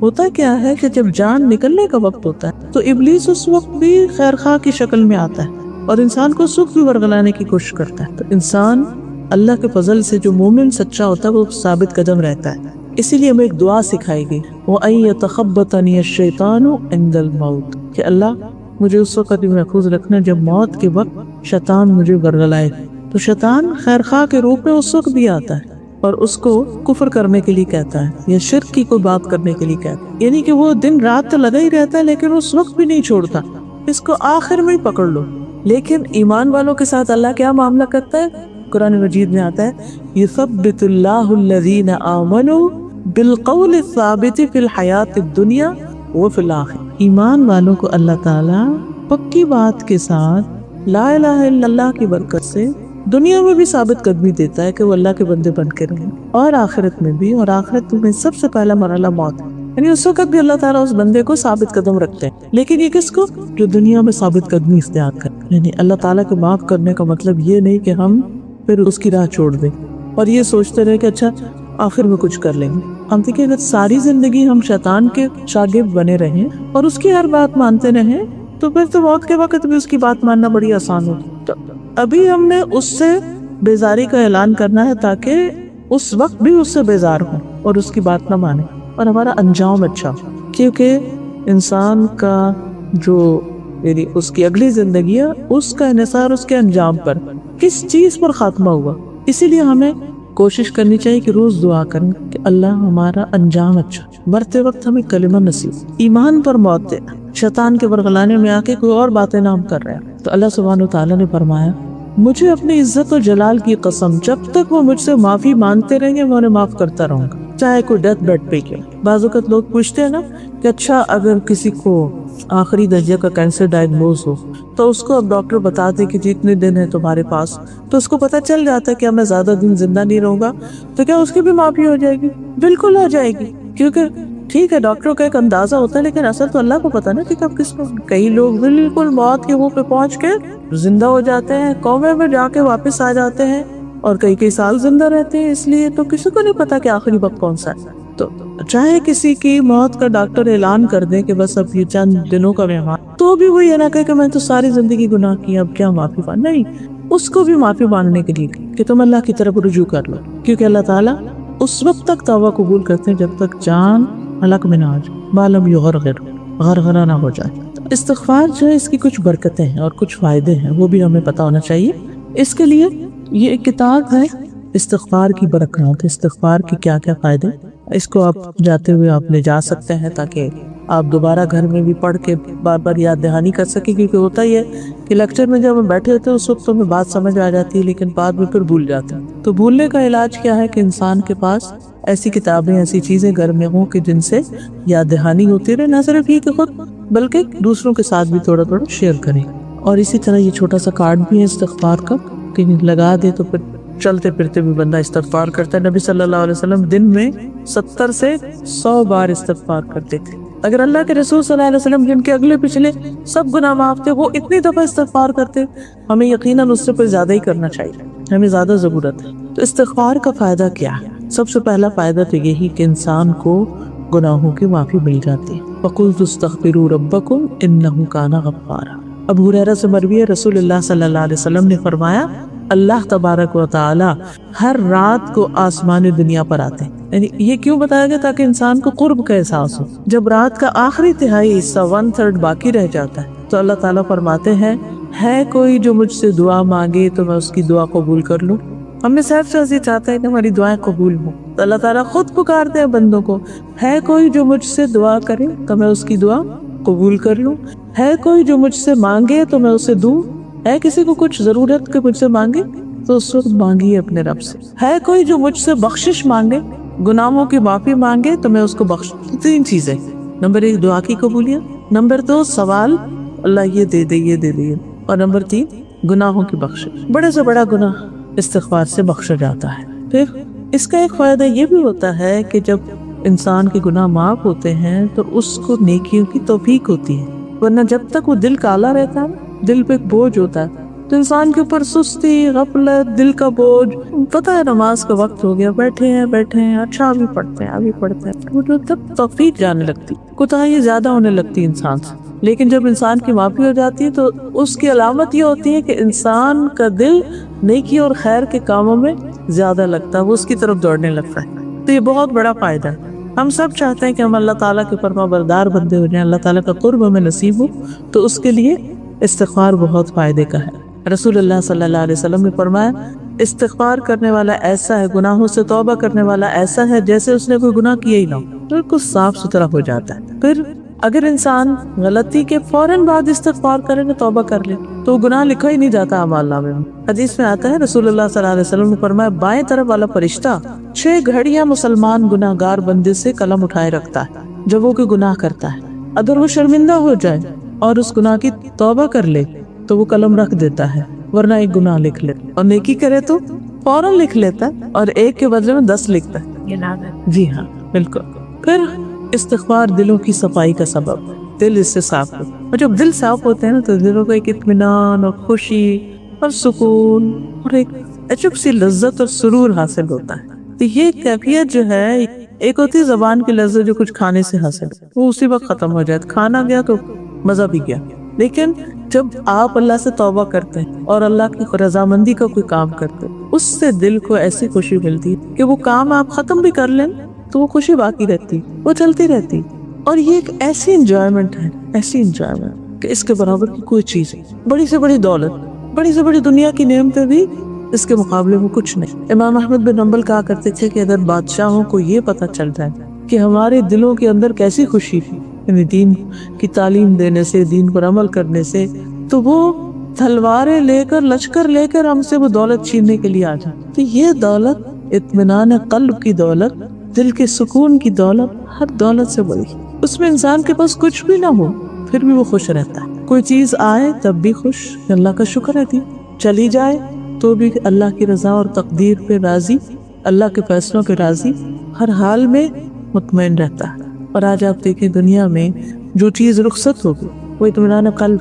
ہوتا کیا ہے کہ جب جان نکلنے کا وقت ہوتا ہے تو ابلیس اس وقت بھی خیر خواہ کی شکل میں آتا ہے اور انسان کو سکھ بھی ورگلانے کی کوشش کرتا ہے۔ تو انسان اللہ کے فضل سے جو مومن سچا ہوتا ہے وہ ثابت قدم رہتا ہے۔ اسی لیے ہمیں ایک دعا سکھائی گئی، وَأَن يَتَخَبَّطَنِيَ الشَّيْطَانُ عِنْدَ الْمَوْتِ، کہ اللہ مجھے اس وقت بھی محفوظ رکھنا جب موت کے وقت شیطان مجھے ورگلائے۔ تو شیطان خیر خواہ کے روپ میں اس وقت بھی آتا ہے اور اس کو کفر کرنے کے لیے کہتا ہے یا شرک کی کوئی بات کرنے کے لیے کہتا ہے، یعنی کہ وہ دن رات تو لگا ہی رہتا ہے لیکن اس وقت بھی نہیں چھوڑتا، اس کو آخر میں ہی پکڑ لو۔ لیکن ایمان والوں کے ساتھ اللہ کیا معاملہ کرتا ہے؟ قرآن مجید میں آتا ہے، یثبت اللہ الذین آمنوا بالقول الثابت فی الحیات الدنیا وفی الآخرہ، ایمان والوں کو اللہ تعالیٰ پکی بات کے ساتھ لا الہ الا اللہ کی برکت سے دنیا میں بھی ثابت قدمی دیتا ہے کہ وہ اللہ کے بندے بن کے رہیں، اور آخرت میں بھی، اور آخرت میں سب سے پہلا مرحلہ موت ہے، یعنی اس وقت بھی اللہ تعالیٰ اس بندے کو ثابت قدم رکھتے ہیں۔ لیکن یہ کس کو؟ جو دنیا میں ثابت قدمی اختیار کرتے، یعنی اللہ تعالیٰ کو معاف کرنے کا مطلب یہ نہیں کہ ہم پھر اس کی راہ چھوڑ دیں اور یہ سوچتے رہے کہ اچھا آخر میں کچھ کر لیں گے۔ ہم دیکھیں اگر ساری زندگی ہم شیطان کے شاگرد بنے رہیں اور اس کی ہر بات مانتے رہیں تو پھر تو موت کے وقت بھی اس کی بات ماننا بڑی آسان ہوگی۔ تو ابھی ہم نے اس سے بیزاری کا اعلان کرنا ہے تاکہ اس وقت بھی اس سے بیزار ہوں اور اس کی بات نہ مانیں اور ہمارا انجام اچھا ہو، کیونکہ انسان کا جو یعنی اس کی اگلی زندگی ہے اس کا انحصار اس کے انجام پر، کس چیز پر خاتمہ ہوا۔ اسی لیے ہمیں کوشش کرنی چاہیے کہ روز دعا کریں کہ اللہ ہمارا انجام اچھا، مرتے وقت ہمیں کلمہ نصیب، ایمان پر موت دینا، شیطان کے ورغلانے میں آ کے کوئی اور باتیں نہ ہم کر رہے ہیں۔ تو اللہ سبحانہ وتعالیٰ نے فرمایا مجھے اپنی عزت و جلال کی قسم جب تک وہ مجھ سے معافی مانگتے رہیں گے میں انہیں معاف کرتا رہوں گا، چاہے کوئی ڈیتھ بیڈ پہ کیوں۔ بعض اوقات لوگ پوچھتے ہیں نا کہ اچھا اگر کسی کو آخری درجے کا کینسر ڈائگنوز ہو تو اس کو اب ڈاکٹر بتا دے کہ جتنے دن ہے تمہارے پاس، تو اس کو پتہ چل جاتا ہے کہ اب میں زیادہ دن زندہ نہیں رہوں گا، تو کیا اس کی بھی معافی ہو جائے گی؟ بالکل ہو جائے گی، کیونکہ ٹھیک ہے ڈاکٹروں کا ایک اندازہ ہوتا ہے لیکن اصل تو اللہ کو پتا نا کہ کب کس کو۔ کئی لوگ بالکل موت کے منہ پہ پہنچ کے زندہ ہو جاتے ہیں، کومے میں جا کے واپس آ جاتے ہیں اور کئی سال زندہ رہتے ہیں، اس لیے تو کسی کو نہیں پتا کہ آخری وقت کون سا ہے۔ تو چاہے کسی کی موت کا ڈاکٹر اعلان کر دے کہ بس اب یہ چند دنوں کا مہمان، تو بھی وہ یہ نہ کہے کہ میں تو ساری زندگی گناہ کی اب کیا معافی مانگ، نہیں، اس کو بھی معافی مانگنے کے لیے کہ تم اللہ کی طرف رجوع کر لو، کیونکہ اللہ تعالیٰ اس وقت تک توبہ قبول کرتے ہیں جب تک جان حلق میں نہ آ جائے، معلوم یغرغر، غرغرہ نہ ہو جائے۔ استغفار جو ہے اس کی کچھ برکتیں ہیں اور کچھ فائدے ہیں، وہ بھی ہمیں پتہ ہونا چاہیے۔ اس کے لیے یہ ایک کتاب ہے استغفار کی برکات، استغفار کی کیا کیا فائدے، اس کو آپ جاتے ہوئے آپ لے جا سکتے ہیں تاکہ آپ دوبارہ گھر میں بھی پڑھ کے بار بار یاد دہانی کر سکیں، کیونکہ ہوتا ہی ہے کہ لیکچر میں جب ہم بیٹھے ہوتے ہیں اس وقت تو ہمیں بات سمجھ آ جاتی ہے لیکن بعد میں پھر بھول جاتے ہیں۔ تو بھولنے کا علاج کیا ہے کہ انسان کے پاس ایسی کتابیں، ایسی چیزیں گھر میں ہوں کہ جن سے یاد دہانی ہوتی رہے، نہ صرف یہ کہ خود بلکہ دوسروں کے ساتھ بھی تھوڑا تھوڑا شیئر کریں۔ اور اسی طرح یہ چھوٹا سا کارڈ بھی ہے استغفار کا، کہیں لگا دے تو پھر چلتے پھرتے بھی بندہ استغفار کرتا ہے۔ نبی صلی اللہ علیہ وسلم دن میں 70 سے 100 بار استغفار کرتے تھے۔ اگر اللہ کے رسول صلی اللہ علیہ وسلم جن کے اگلے پچھلے سب گناہ معاف تھے وہ اتنی دفعہ استغفار کرتے، ہمیں یقیناً اس سے زیادہ ہی کرنا چاہیے، ہمیں زیادہ ضرورت ہے۔ تو استغفار کا فائدہ کیا ہے؟ سب سے پہلا فائدہ تو یہی کہ انسان کو گناہوں کی معافی مل جاتی ہے۔ وَقُلْتُ اسْتَغْفِرُوا رَبَّكُمْ إِنَّهُ کَانَ غَفَّارًا۔ ابو ہریرہ سے مروی ہے رسول اللہ صلی اللہ علیہ وسلم نے فرمایا اللہ تبارک و تعالی ہر رات کو آسمان دنیا پر آتے ہیں۔ یعنی یہ کیوں بتایا گیا؟ تاکہ انسان کو قرب کا احساس ہو۔ جب رات کا آخری تہائی حصہ 1/3 باقی رہ جاتا ہے تو اللہ تعالیٰ فرماتے ہیں ہے کوئی جو مجھ سے دعا مانگے تو میں اس کی دعا قبول کر لوں۔ ہم نے صرف سے چاہتا ہے کہ ہماری دعائیں قبول ہوں، تو اللہ تعالیٰ خود پکارتے ہیں بندوں کو، ہے کوئی جو مجھ سے دعا کرے تو میں اس کی دعا قبول کر لوں، ہے کوئی جو مجھ سے مانگے تو میں اسے دوں، ہے کسی کو کچھ ضرورت کہ مجھ سے مانگے تو اس وقت مانگیے اپنے رب سے، ہے کوئی جو مجھ سے بخشش مانگے، گناہوں کی معافی مانگے تو میں اس کو بخش۔ 3 چیزیں، نمبر 1 دعا کی قبولیت، نمبر 2 سوال اللہ یہ دے دے یہ دے دے، اور نمبر 3 گناہوں کی بخشش۔ بڑے سے بڑا گناہ استغفار سے بخشا جاتا ہے۔ پھر اس کا ایک فائدہ یہ بھی ہوتا ہے کہ جب انسان کے گناہ معاف ہوتے ہیں تو اس کو نیکیوں کی توفیق ہوتی ہے، ورنہ جب تک وہ دل کالا رہتا ہے، دل پہ ایک بوجھ ہوتا ہے تو انسان کے اوپر سستی، غفلت، دل کا بوجھ، پتہ ہے نماز کا وقت ہو گیا، بیٹھے ہیں اچھا ابھی پڑھتے ہیں، وہ جو تب توفیق جانے لگتی، کوتاہی زیادہ ہونے لگتی انسان سے۔ لیکن جب انسان کی معافی ہو جاتی ہے تو اس کی علامت یہ ہوتی ہے کہ انسان کا دل نیکی اور خیر کے کاموں میں زیادہ لگتا ہے، وہ اس کی طرف دوڑنے لگتا ہے۔ تو یہ بہت بڑا فائدہ ہے۔ ہم سب چاہتے ہیں کہ ہم اللہ تعالیٰ کے فرما بردار بندے ہو جائیں، اللہ تعالیٰ کا قرب ہمیں نصیب ہو، تو اس کے لیے استغفار بہت فائدے کا ہے۔ رسول اللہ صلی اللہ علیہ وسلم نے فرمایا استغفار کرنے والا ایسا ہے، گناہوں سے توبہ کرنے والا ایسا ہے جیسے اس نے کوئی گناہ کیا ہی نہ ہو، بالکل صاف ستھرا ہو جاتا ہے۔ پھر اگر انسان غلطی کے فوراً بعد استغفار کرے نہ توبہ کر لے تو گناہ لکھا ہی نہیں جاتا اعمال نامے میں۔ حدیث میں آتا ہے رسول اللہ صلی اللہ علیہ وسلم نے فرمایا بائیں طرف والا فرشتہ 6 گھڑیاں مسلمان گناہ گار بندے سے قلم اٹھائے رکھتا ہے جب وہ کوئی گناہ کرتا ہے۔ اگر وہ شرمندہ ہو جائے اور اس گناہ کی توبہ کر لے تو وہ قلم رکھ دیتا ہے، ورنہ ایک گناہ لکھ لے، اور نیکی کرے تو فوراً لکھ لیتا ہے اور ایک کے بدلے میں 10 لکھتا ہے۔ جی ہاں بالکل۔ پھر استغفار دلوں کی صفائی کا سبب، دل اس سے صاف ہو، اور جب دل صاف ہوتے ہیں نا تو دلوں کو ایک اطمینان اور خوشی اور سکون اور ایک عجب سی لذت اور سرور حاصل ہوتا ہے۔ تو یہ کیفیت جو ہے، ایک ہوتی ہے زبان کی لذت جو کچھ کھانے سے حاصل، وہ اسی وقت ختم ہو جائے، کھانا گیا تو مزہ بھی گیا، لیکن جب آپ اللہ سے توبہ کرتے ہیں اور اللہ کی رضامندی کا کوئی کام کرتے ہیں، اس سے دل کو ایسی خوشی ملتی ہے کہ وہ کام آپ ختم بھی کر لیں تو وہ خوشی باقی رہتی، وہ چلتی رہتی، اور یہ ایک ایسی انجوائمنٹ ہے، ایسی انجوائمنٹ کہ اس کے برابر کی کوئی چیز ہے۔ بڑی سے بڑی دولت، بڑی سے بڑی دنیا کی نعمتیں بھی اس کے مقابلے میں کچھ نہیں۔ امام احمد بن حنبل کہا کرتے تھے کہ اگر بادشاہوں کو یہ پتہ چل جائے کہ ہمارے دلوں کے اندر کیسی خوشی تھی یعنی دین کی تعلیم دینے سے، دین پر عمل کرنے سے، تو وہ تلواریں لے کر، لشکر لے کر ہم سے وہ دولت چھیننے کے لیے آ جائے۔ تو یہ دولت اطمینان قلب کی دولت، دل کے سکون کی دولت ہر دولت سے بڑی۔ اس میں انسان کے پاس کچھ بھی نہ ہو پھر بھی وہ خوش رہتا ہے، کوئی چیز آئے تب بھی خوش، اللہ کا شکر ہے، چلی جائے تو بھی اللہ کی رضا اور تقدیر پہ راضی، اللہ کے فیصلوں پہ راضی، ہر حال میں مطمئن رہتا ہے۔ اور آج آپ دیکھیں دنیا میں جو چیز رخصت ہوگی وہ اطمینان قلب،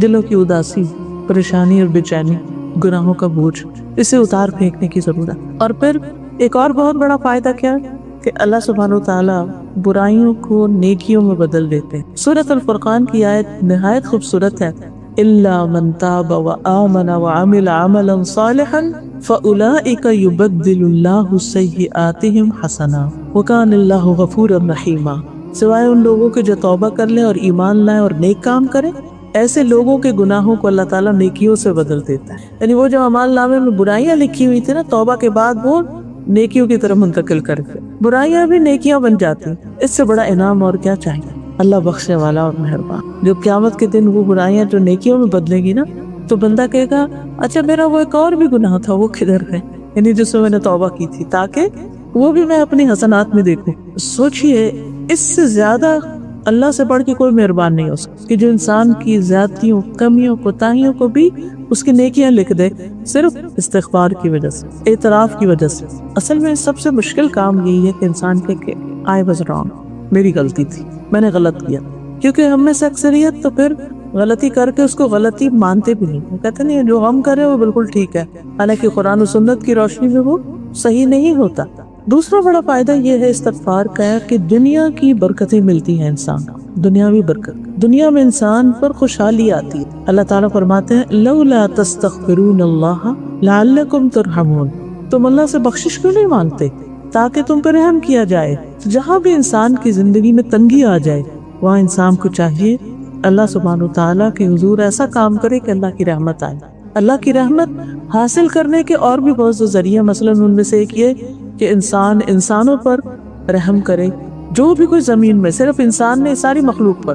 دلوں کی اداسی، پریشانی اور بے چینی، گناہوں کا بوجھ، اسے اتار پھینکنے کی ضرورت۔ اور پھر ایک اور بہت بڑا فائدہ کیا کہ اللہ سبحانہ وتعالیٰ برائیوں کو نیکیوں میں بدل دیتے ہیں۔ سورۃ الفرقان کی آیت نہایت خوبصورت ہے، إِلَّا مَن تَابَ وَآمَنَ وَعَمِلَ عَمَلًا صَالِحًا فَأُولَٰئِكَ يُبَدِّلُ اللَّهُ سَيِّئَاتِهِمْ حَسَنَاتٍ وَكَانَ اللَّهُ غَفُورًا رَحِيمًا۔ سوائے ان لوگوں کے جو توبہ کر لیں اور ایمان لائیں اور نیک کام کریں، ایسے لوگوں کے گناہوں کو اللہ تعالیٰ نیکیوں سے بدل دیتا ہے۔ یعنی وہ جو اعمال نامے میں برائیاں لکھی ہوئی تھی نا، توبہ کے بعد وہ نیکیوں کی طرف منتقل کرتے، برائیاں بھی نیکیاں بن جاتی۔ اس سے بڑا انعام اور کیا چاہیے؟ اللہ بخشنے والا اور مہربان۔ جو قیامت کے دن وہ برائیاں جو نیکیوں میں بدلے گی نا، تو بندہ کہے گا اچھا میرا وہ ایک اور بھی گناہ تھا، وہ کدھر ہے؟ یعنی جس میں نے توبہ کی تھی، تاکہ وہ بھی میں اپنی حسنات میں دیکھوں۔ سوچئے اس سے زیادہ اللہ سے بڑھ کے کوئی مہربان نہیں ہو سکتا کہ جو انسان کی زیادتیوں، کمیوں، کوتاہیوں کو بھی اس کی نیکیاں لکھ دے، صرف استغفار کی وجہ سے، اعتراف کی وجہ سے۔ اصل میں سب سے مشکل کام یہی ہے کہ انسان کہ I was wrong، میری غلطی تھی، میں نے غلط کیا۔ کیونکہ ہم میں سے اکثریت تو پھر غلطی کر کے اس کو غلطی مانتے بھی نہیں، وہ کہتے نہیں جو ہم کرے وہ بالکل ٹھیک ہے، حالانکہ قرآن و سنت کی روشنی میں وہ صحیح نہیں ہوتا۔ دوسرا بڑا فائدہ یہ ہے استغفار کا کہ دنیا کی برکتیں ملتی ہیں انسان کو، دنیاوی برکت، دنیا میں انسان پر خوشحالی آتی ہے۔ اللہ تعالیٰ فرماتے ہیں لولا تستغفرون اللہ لعلکم ترحمون، تم اللہ سے بخشش کیوں نہیں مانگتے تاکہ تم پر رحم کیا جائے۔ جہاں بھی انسان کی زندگی میں تنگی آ جائے وہاں انسان کو چاہیے اللہ سبحانہ وتعالیٰ کے حضور ایسا کام کرے کہ اللہ کی رحمت آئے۔ اللہ کی رحمت حاصل کرنے کے اور بھی بہت سے ذریعے، مثلاً ان میں سے ایک یہ کہ انسان انسانوں پر رحم کرے، جو بھی کوئی زمین میں، صرف انسان نے، ساری مخلوق پر۔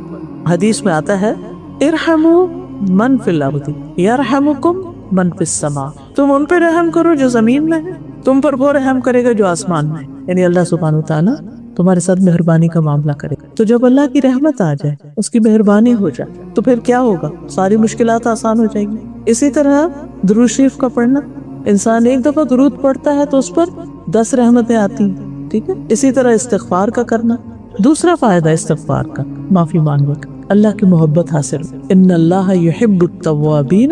حدیث میں آتا ہے ارحموا من فی الارض یرحمکم من فی السماء، تم ان پہ رحم کرو جو زمین میں ہے، تم پر وہ رحم کرے گا جو آسمان میں ہے۔ یعنی اللہ سبحانہ وتعالیٰ تمہارے ساتھ مہربانی کا معاملہ کرے گا۔ تو جب اللہ کی رحمت آ جائے، اس کی مہربانی ہو جائے، تو پھر کیا ہوگا؟ ساری مشکلات آسان ہو جائیں گی۔ اسی طرح درود شریف کا پڑھنا، انسان ایک دفعہ درود پڑھتا ہے تو اس پر 10 رحمتیں آتی ہیں، ٹھیک ہے۔ اسی طرح استغفار کا کرنا، دوسرا فائدہ استغفار کا، معافی مانگنے کا، اللہ کی محبت حاصل۔ ان اللہ یحب التوابین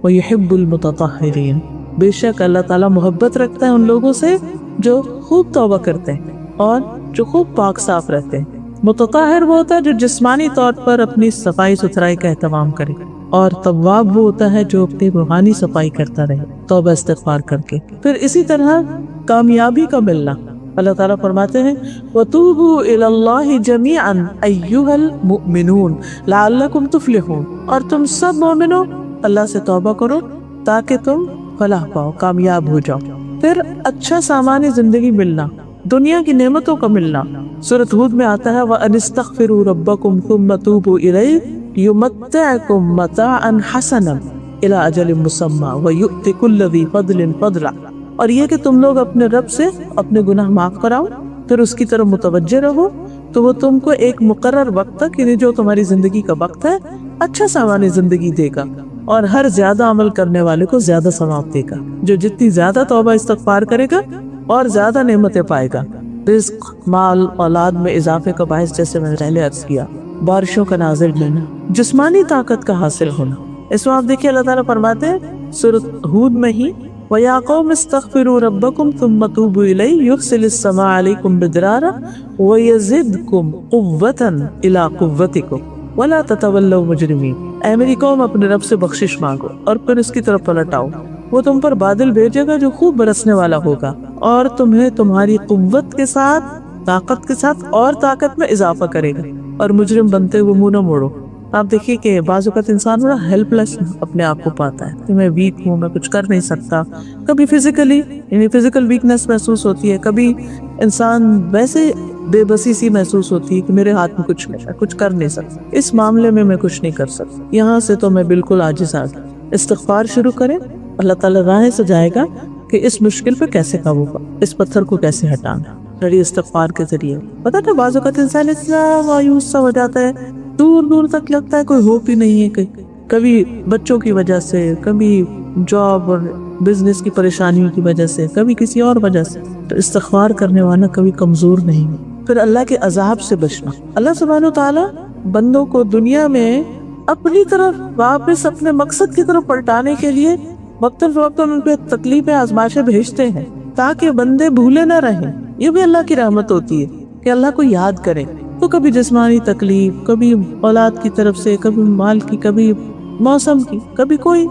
ویحب المتطہرین، بے شک اللہ تعالیٰ محبت رکھتا ہے ان لوگوں سے جو خوب توبہ کرتے ہیں اور جو خوب پاک صاف رہتے ہیں۔ متطہر وہ ہوتا ہے جو جسمانی طور پر اپنی صفائی ستھرائی کا اہتمام کرے، اور تواب وہ ہوتا ہے جو اپنی روحانی صفائی کرتا رہے توبہ استغفار کر کے۔ پھر اسی طرح کامیابی کا ملنا، اللہ تعالیٰ فرماتے ہیں وَتُوبُوا إِلَى اللَّهِ جَمِيعًا أَيُّهَا الْمُؤْمِنُونَ لَعَلَّكُمْ تُفْلِحُونَ، اور تم سب مومنوں اللہ سے توبہ کرو تاکہ تم فلاح پاؤ، کامیاب ہو جاؤ۔ پھر اچھا سامان زندگی ملنا، دنیا کی نعمتوں کا ملنا۔ سورۃ ہود میں آتا ہے وَأَنِ اسْتَغْفِرُوا رَبَّكُمْ ثُمَّ تُوبُوا إِلَيْهِ يُمَتِّعْكُمْ مَتَاعًا حَسَنًا إِلَىٰ أَجَلٍ مُّسَمًّى وَيُؤْتِ كُلَّ ذِي فَضْلٍ فَضْلَهُ، اور یہ کہ تم لوگ اپنے رب سے اپنے گناہ معاف کراؤ، پھر اس کی طرف متوجہ رہو تو وہ تم کو ایک مقرر وقت تک، یعنی جو تمہاری زندگی کا وقت ہے، اچھا سامان زندگی دے گا، اور ہر زیادہ عمل کرنے والے کو زیادہ ثواب دے گا۔ جو جتنی زیادہ توبہ استغفار کرے گا اور زیادہ نعمتیں پائے گا۔ رزق، مال، اولاد میں اضافے کا باعث، جیسے میں نے پہلے عرض کیا، بارشوں کا نازل ہونا، جسمانی طاقت کا حاصل ہونا۔ اس میں آپ دیکھیے اللہ تعالیٰ فرماتے ہیں سورۃ ہود میں ہی وَيَا قَوْمِ اسْتَغْفِرُوا رَبَّكُمْ ثُمَّ تُوبُوا إِلَيْهِ يُرْسِلِ السَّمَاءَ عَلَيْكُمْ مِدْرَارًا وَيَزِدْكُمْ قُوَّةً إِلَىٰ قُوَّتِكُمْ وَلَا تَتَوَلَّوْا مُجْرِمِينَ، اے میری قوم اپنے رب سے بخشش مانگو اور پھر اس کی طرف پلٹ آؤ، وہ تم پر بادل بھیجے گا جو خوب برسنے والا ہوگا، اور تمہیں تمہاری قوت کے ساتھ، طاقت کے ساتھ اور طاقت میں اضافہ کرے گا، اور مجرم بنتے ہوئے منہ نہ موڑو۔ آپ دیکھیے کہ بعض اوقات انسان بڑا ہیلپ لیس اپنے آپ کو پاتا ہے کہ میں ویک ہوں، میں کچھ کر نہیں سکتا. کبھی فزیکلی یعنی فزیکل ویکنس محسوس ہوتی ہے، کبھی انسان ویسے بے بسی سی محسوس ہوتی ہے کہ میرے ہاتھ میں کچھ کر نہیں سکتا، اس معاملے میں کچھ نہیں کر سکتا. یہاں سے تو میں بالکل عاجز آ گیا. استغفار شروع کریں، اللہ تعالیٰ راہیں سجائے گا کہ اس مشکل پہ کیسے قابو پا، اس پتھر کو کیسے ہٹانا. لڑی استغفار کے ذریعے. پتہ نا بعض اوقات انسان اتنا مایوس سا ہو جاتا ہے، دور دور تک لگتا ہے کوئی ہوپ ہی نہیں ہے. کبھی بچوں کی وجہ سے، کبھی جاب اور بزنس کی پریشانیوں کی وجہ سے، کبھی کسی اور وجہ سے. تو استغفار کرنے والا کبھی کمزور نہیں ہے. پھر اللہ کے عذاب سے بچنا. اللہ سبحانہ و تعالیٰ بندوں کو دنیا میں اپنی طرف واپس اپنے مقصد کی طرف پلٹانے کے لیے وقتاً فوقتاً ان پہ تکلیفیں آزمائشیں بھیجتے ہیں تاکہ بندے بھولے نہ رہیں. یہ بھی اللہ کی رحمت ہوتی ہے کہ اللہ کو یاد کریں. تو کبھی جسمانی تکلیف، کبھی اولاد کی طرف سے، کبھی مال کی، کبھی موسم کی، کبھی کوئی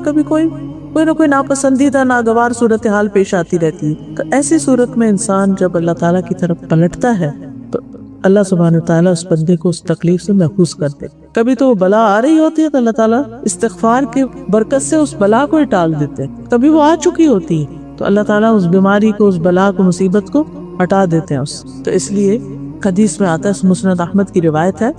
نہ کوئی ناپسندیدہ ناگوار صورتحال پیش آتی رہتی ہے. تو ایسی صورت میں انسان جب اللہ تعالیٰ کی طرف پلٹتا ہے تو اللہ سبحانہ تعالیٰ اس بندے کو اس تکلیف سے محفوظ کر دے. کبھی تو وہ بلا آ رہی ہوتی ہے تو اللہ تعالیٰ استغفار کی برکت سے اس بلا کو ہی ٹال دیتے ہیں. کبھی وہ آ چکی ہوتی ہے تو اللہ تعالیٰ اس بیماری کو، اس بلا کو، مصیبت کو ہٹا دیتے ہیں تو اس لیے حدیث میں آتا ہے، مسند احمد کی روایت ہے،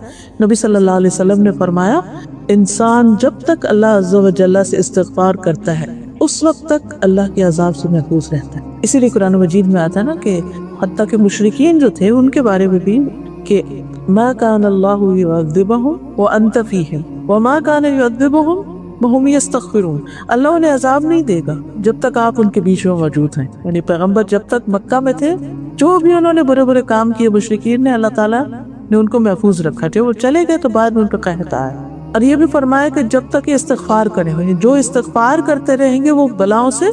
نبی صلی اللہ علیہ وسلم نے فرمایا انسان جب تک اللہ عز و جل سے استغفار کرتا ہے اس وقت تک اللہ کے عذاب سے محفوظ رہتا ہے. اسی لیے قرآن مجید میں آتا ہے نا کہ حتیٰ کہ مشرکین جو تھے ان کے بارے میں بھی کہ ما کان اللہ یعذبہم وانت فیہم وما کان یعذبہم وہم یستغفرون. اللہ انہیں عذاب نہیں دے گا جب تک آپ ان کے بیچ میں موجود ہیں. یعنی پیغمبر جب تک مکہ میں تھے جو بھی انہوں نے برے کام کیے مشرکین نے، اللہ تعالیٰ نے ان کو محفوظ رکھا. جب وہ چلے گئے تو بعد میں ان پہ قحط آیا. اور یہ بھی فرمایا کہ جب تک یہ استغفار کریں، یعنی جو استغفار کرتے رہیں گے وہ بلاؤں سے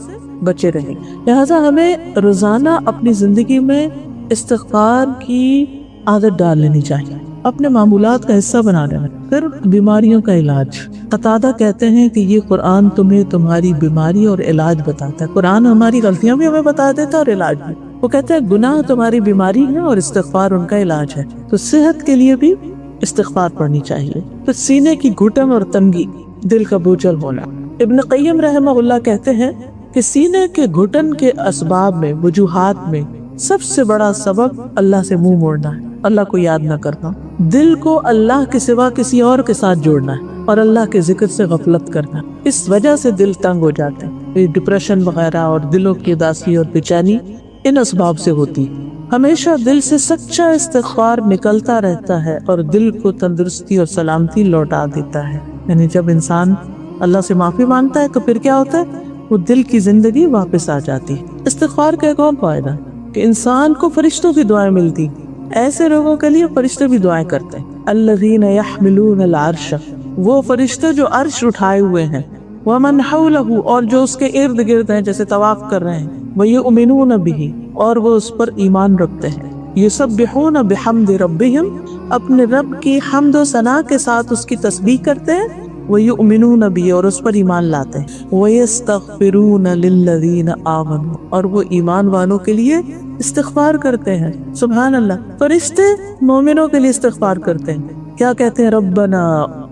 بچے رہیں گے. لہٰذا ہمیں روزانہ اپنی زندگی میں استغفار کی عادت ڈال لینی چاہیے، اپنے معمولات کا حصہ بنا لینا. پھر بیماریوں کا علاج. قتادہ کہتے ہیں کہ یہ قرآن تمہیں تمہاری بیماری اور علاج بتاتا ہے. قرآن ہماری غلطیاں بھی ہمیں بتا دیتا ہے اور علاج بھی. وہ کہتے ہیں گناہ تمہاری بیماری ہے اور استغفار ان کا علاج ہے. تو صحت کے لیے بھی استغفار پڑھنی چاہیے. پھر سینے کی گھٹن اور تنگی، دل کا بوجھل ہونا. ابن قیم رحمہ اللہ کہتے ہیں کہ سینے کے گھٹن کے اسباب میں، وجوہات میں سب سے بڑا سبب اللہ سے منہ موڑنا ہے، اللہ کو یاد نہ کرنا. دل کو اللہ کے سوا کسی اور کے ساتھ جوڑنا ہے اور اللہ کے ذکر سے غفلت کرنا. اس وجہ سے دل تنگ ہو جاتے ہیں. ڈپریشن وغیرہ اور دلوں کی اداسی اور بے چینی ان اسباب سے ہوتی. ہمیشہ دل سے سچا استغفار نکلتا رہتا ہے اور دل کو تندرستی اور سلامتی لوٹا دیتا ہے. یعنی جب انسان اللہ سے معافی مانگتا ہے تو پھر کیا ہوتا ہے؟ وہ دل کی زندگی واپس آ جاتی ہے. استغفار کا ایک اور فائدہ کہ انسان کو فرشتوں کی دعائیں ملتی. ایسے لوگوں کے لیے فرشتے بھی دعائیں کرتے ہیں. الذین یحملون العرش، وہ فرشتے جو عرش اٹھائے ہوئے ہیں، ومن حولہ، اور جو اس کے ارد گرد ہیں جیسے طواف کر رہے ہیں، ویؤمنون بہ، اور وہ اس پر ایمان رکھتے ہیں. یسبحون بحمد ربہم، اپنے رب کی حمد و ثنا کے ساتھ اس کی تسبیح کرتے ہیں. وَيُؤْمِنُونَ بِهِ، اور اس پر ایمان لاتے ہیں. وَيَسْتَغْفِرُونَ لِلَّذِينَ آمَنُوا، اور وہ ایمان والوں کے لیے استغفار کرتے ہیں. سبحان اللہ. فرشتے مومنوں کے لیے استغفار کرتے ہیں. کیا کہتے ہیں؟ ربنا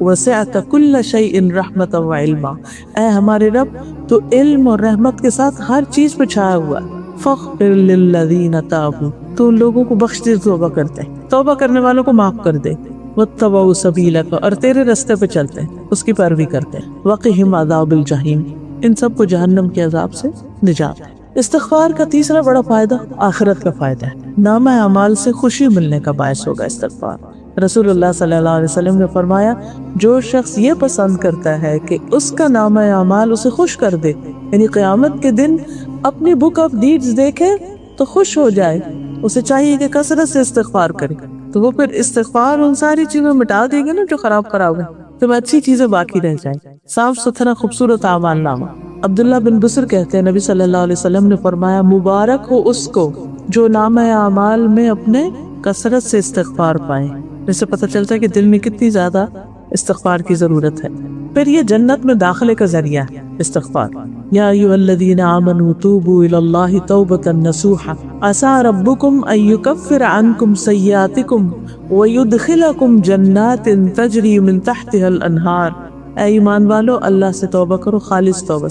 وسعت كل شيء رحمتا وعلما، اے ہمارے رب تو علم اور رحمت کے ساتھ ہر چیز پہ چھایا ہوا ہے. فاغفر للذین تابوا، تو ان لوگوں کو بخش دے توبہ کرتے ہیں، توبہ کرنے والوں کو معاف کر دے. واتبعوا سبیلک، اور تیرے راستے پہ چلتے ہیں، اس کی پیروی کرتے ہیں. وقہم عذاب الجحیم، ان سب کو جہنم کے عذاب سے نجات ہے. استغفار کا تیسرا بڑا فائدہ آخرت کا فائدہ ہے. نامہ اعمال سے خوشی ملنے کا باعث ہوگا استغفار. رسول اللہ صلی اللہ علیہ وسلم نے فرمایا جو شخص یہ پسند کرتا ہے کہ اس کا نامہ اعمال اسے خوش کر دے، یعنی قیامت کے دن اپنی بک آف ڈیڈز دیکھے تو خوش ہو جائے، اسے چاہیے کہ کثرت سے استغفار کرے. تو وہ پھر استغفار ان ساری چیزیں مٹا دیں گے نا جو خراب ہے، تو اچھی چیزیں باقی رہ جائیں. صاف ستھرا خوبصورت اعمال نامہ. عبداللہ بن بصر کہتے ہیں نبی صلی اللہ علیہ وسلم نے فرمایا مبارک ہو اس کو جو نامہ اعمال میں اپنے کثرت سے استغفار پائے. جس سے پتہ چلتا ہے کہ دل میں کتنی زیادہ استغفار کی ضرورت ہے. پھر یہ جنت میں داخلے کا ذریعہ ہے. استغفار. یا ایھا الذین آمنوا توبوا الی اللہ توبۃ نصوحا عسى ربکم ان یکفر عنکم سیئاتکم ویدخلکم جنات تجری من تحتها الانہار. اے ایمان والو اللہ سے توبہ کرو، خالص توبہ،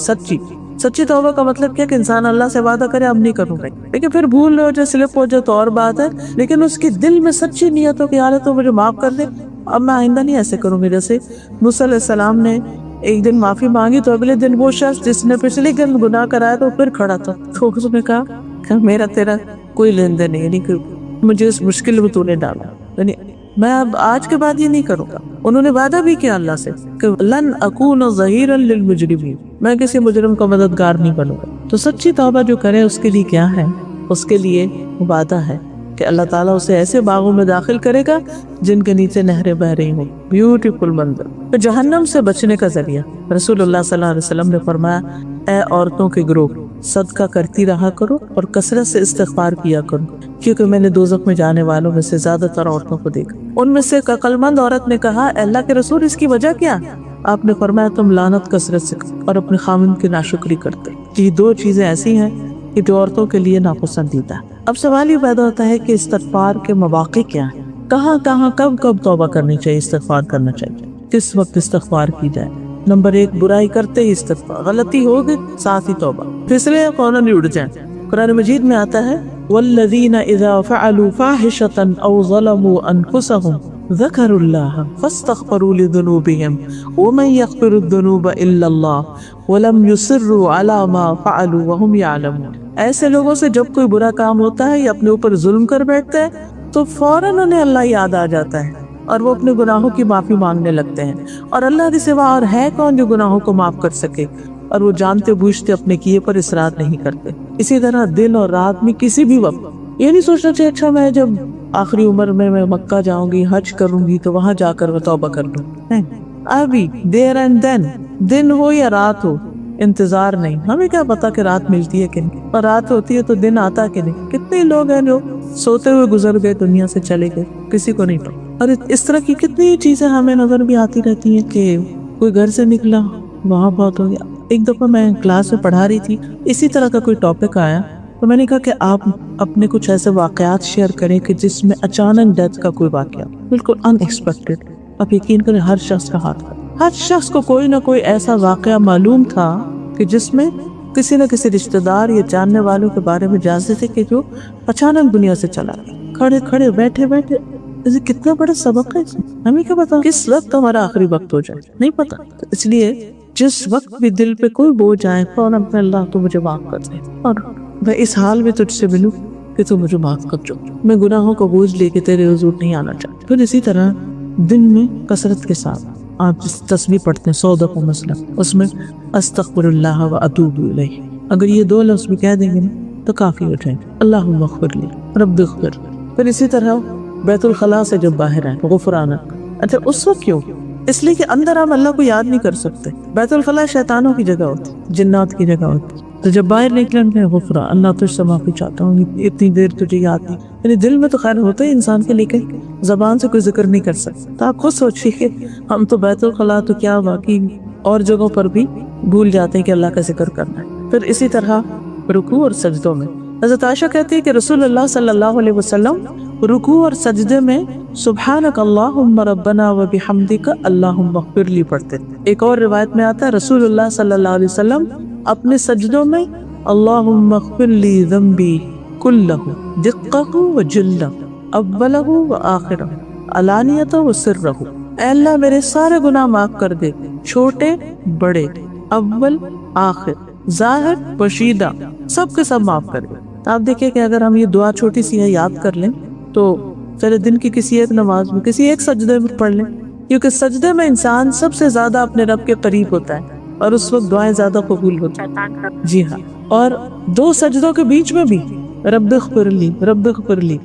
سچی توبہ کا مطلب کیا کہ انسان اللہ سے وعدہ کرے اب نہیں کروں گا، لیکن پھر بھول ہو جائے، سلپ ہو جائے تو اور بات ہے، لیکن اس کے دل میں سچی نیت ہو کہ یار تو مجھے معاف کر دے، اب میں آئندہ نہیں ایسے کروں گی. جیسے موسیٰ علیہ السلام نے ایک دن معافی مانگی تو اگلے دن وہ شخص جس نے پچھلے دن گناہ کرایا تو پھر کھڑا تھا، تو اس نے کہا کہ میرا تیرا کوئی لین دین نہیں، یعنی کہ مجھے اس مشکل میں تو نے ڈالا، یعنی میں اب آج کے بعد یہ نہیں کروں گا. انہوں نے وعدہ بھی کیا اللہ سے کہ لن اکون ظہیرا للمجرمین، میں کسی مجرم کا مددگار نہیں بنوں گا. تو سچی توبہ جو کرے اس کے لیے کیا ہے؟ اس کے لیے وعدہ ہے کہ اللہ تعالیٰ اسے ایسے باغوں میں داخل کرے گا جن کے نیچے نہریں بہ رہی ہوں. بیوٹیفل منظر. تو جہنم سے بچنے کا ذریعہ رسول اللہ صلی اللہ علیہ وسلم نے فرمایا، اے عورتوں کے گروہ، صدقہ کرتی رہا کرو اور کثرت سے استغفار کیا کرو، کیونکہ میں نے دوزخ میں جانے والوں میں سے زیادہ تر عورتوں کو دیکھا. ان میں سے ایک عقل مند عورت نے کہا، اے اللہ کے رسول اس کی وجہ کیا؟ آپ نے فرمایا، تم لعنت کثرت سے اور اپنے خامن کی ناشکری کرتے. یہ دو چیزیں ایسی ہیں کہ جو عورتوں کے لیے ناپسندیدہ ہے. اب سوال یہ پیدا ہوتا ہے کہ استغفار کے مواقع کیا ہیں؟ کہاں کب توبہ کرنی چاہیے، استغفار کرنا چاہیے، کس وقت استغفار کی جائے؟ نمبر 1، برائی کرتے ہی استغفار، غلطی ہوگی ساتھ ہی توبہ، پھسلے فوراً اٹھ جائیں. قرآن مجید میں آتا ہے، والذین اذا فعلوا فاحشۃ او ظلموا انفسهم ذکروا اللہ فاستغفروا لذنوبهم ومن یغفر الذنوب الا اللہ ولم یصروا علی ما فعلوا وهم یعلمون. ایسے لوگوں سے جب کوئی برا کام ہوتا ہے یا اپنے اوپر ظلم کر بیٹھتے ہیں تو فوراً انہیں اللہ یاد آ جاتا ہے اور وہ اپنے گناہوں کی معافی مانگنے لگتے ہیں. اور اللہ کے سوا اور ہے کون جو گناہوں کو معاف کر سکے، اور وہ جانتے بوجھتے اپنے کیے پر اصرار نہیں کرتے. اسی طرح دن اور رات میں کسی بھی وقت یہ نہیں سوچنا چاہیے اچھا میں جب آخری عمر میں مکہ جاؤں گی، حج کروں گی تو وہاں جا کر میں توبہ کر لوں. ابھی دیر اینڈ دین، دن ہو یا رات ہو، انتظار نہیں. ہمیں کیا پتا کہ رات ملتی ہے کہ نہیں، اور رات ہوتی ہے تو دن آتا کہ نہیں. کتنے لوگ ہیں جو سوتے ہوئے گزر گئے، دنیا سے چلے گئے، کسی کو نہیں پتا. اور اس طرح کی کتنی چیزیں ہمیں نظر بھی آتی رہتی ہیں کہ کوئی گھر سے نکلا وہاں بہت ہو گیا. ایک دفعہ میں کلاس میں پڑھا رہی تھی، اسی طرح کا کوئی ٹاپک آیا تو میں نے کہا کہ آپ اپنے کچھ ایسے واقعات شیئر کریں کہ جس میں اچانک ڈیتھ کا کوئی واقعہ بالکل ان ایکسپیکٹڈ. آپ یقین کریں ہر شخص کا ہاتھ تھا، ہر شخص کو کوئی نہ کوئی ایسا واقعہ معلوم تھا کہ جس میں کسی نہ کسی رشتہ دار یا جاننے والوں کے بارے میں جانتے تھے کہ جو اچانک دنیا سے چلا گیا. کھڑے کھڑے بیٹھے بیٹھے، کتنا بڑا سبق ہے اس میں. ہمیں کیا پتا کس وقت ہمارا آخری وقت ہو جائے، نہیں پتا. تو اس لیے جس وقت بھی دل پہ کوئی بوجھ آئے فوراً اپنے اللہ تو مجھے معاف کر دے، اور میں اس حال میں تجھ سے ملوں کہ تو مجھے معاف کر دو، میں گناہوں کا بوجھ لے کے تیرے حضور نہیں آنا چاہتی. پھر اسی طرح دن میں کثرت کے ساتھ آپ جس تسبیح پڑھتے ہیں 100 دفعہ مثلا، اس میں استغفر اللہ و اتوب الیہ، اگر یہ 2 لفظ بھی کہہ دیں گے تو کافی ہو جائیں گے. اللہم اغفر لی، رب اغفر. پھر اسی طرح بیت الخلاء سے جب باہر آئے غفرانک. اچھا اس وقت کیوں؟ اس لیے کہ اندر ہم اللہ کو یاد نہیں کر سکتے. بیت الخلاء شیطانوں کی جگہ ہوتی، جنات کی جگہ ہوتی. تو جب باہر نکلیں گے غفران، اللہ تجھ سے معافی چاہتا ہوں، اتنی دیر تجھے یاد نہیں. یعنی دل میں تو خیر ہوتا ہے انسان کے، لیکن زبان سے کوئی ذکر نہیں کر سکتا. تو آپ خود سوچیے کہ ہم تو بیت الخلاء تو کیا باقی اور جگہوں پر بھی بھول جاتے ہیں کہ اللہ کا ذکر کرنا ہے. پھر اسی طرح رکوع اور سجدوں میں حضرت عائشہ کہتی ہے کہ رسول اللہ صلی اللہ علیہ وسلم رکوع اور سجدے میں سبحانک اللہم ربنا و بحمدک اللہم اغفر لی پڑھتے. ایک اور روایت میں آتا ہے رسول اللہ صلی اللہ علیہ وسلم اپنے سجدوں میں اللہم اغفر لی ذنبی کلہ دقہ و جلہ اولہ و آخرہ علانیتہ و سرہ. اے اللہ میرے سارے گناہ معاف کر دے، چھوٹے بڑے، اول آخر، ظاہر پوشیدہ، سب کے سب معاف کر دے. آپ دیکھیں کہ اگر ہم یہ دعا چھوٹی سی ہے یاد کر لیں تو پہلے دن کی کسی ایک نماز میں کسی ایک سجدے میں پڑھ لیں، کیونکہ سجدے میں انسان سب سے زیادہ اپنے رب کے قریب ہوتا ہے اور اس وقت دعائیں زیادہ قبول ہوتی ہیں. جی ہاں، اور 2 سجدوں کے بیچ میں بھی رب اغفر لی، رب اغفر لی.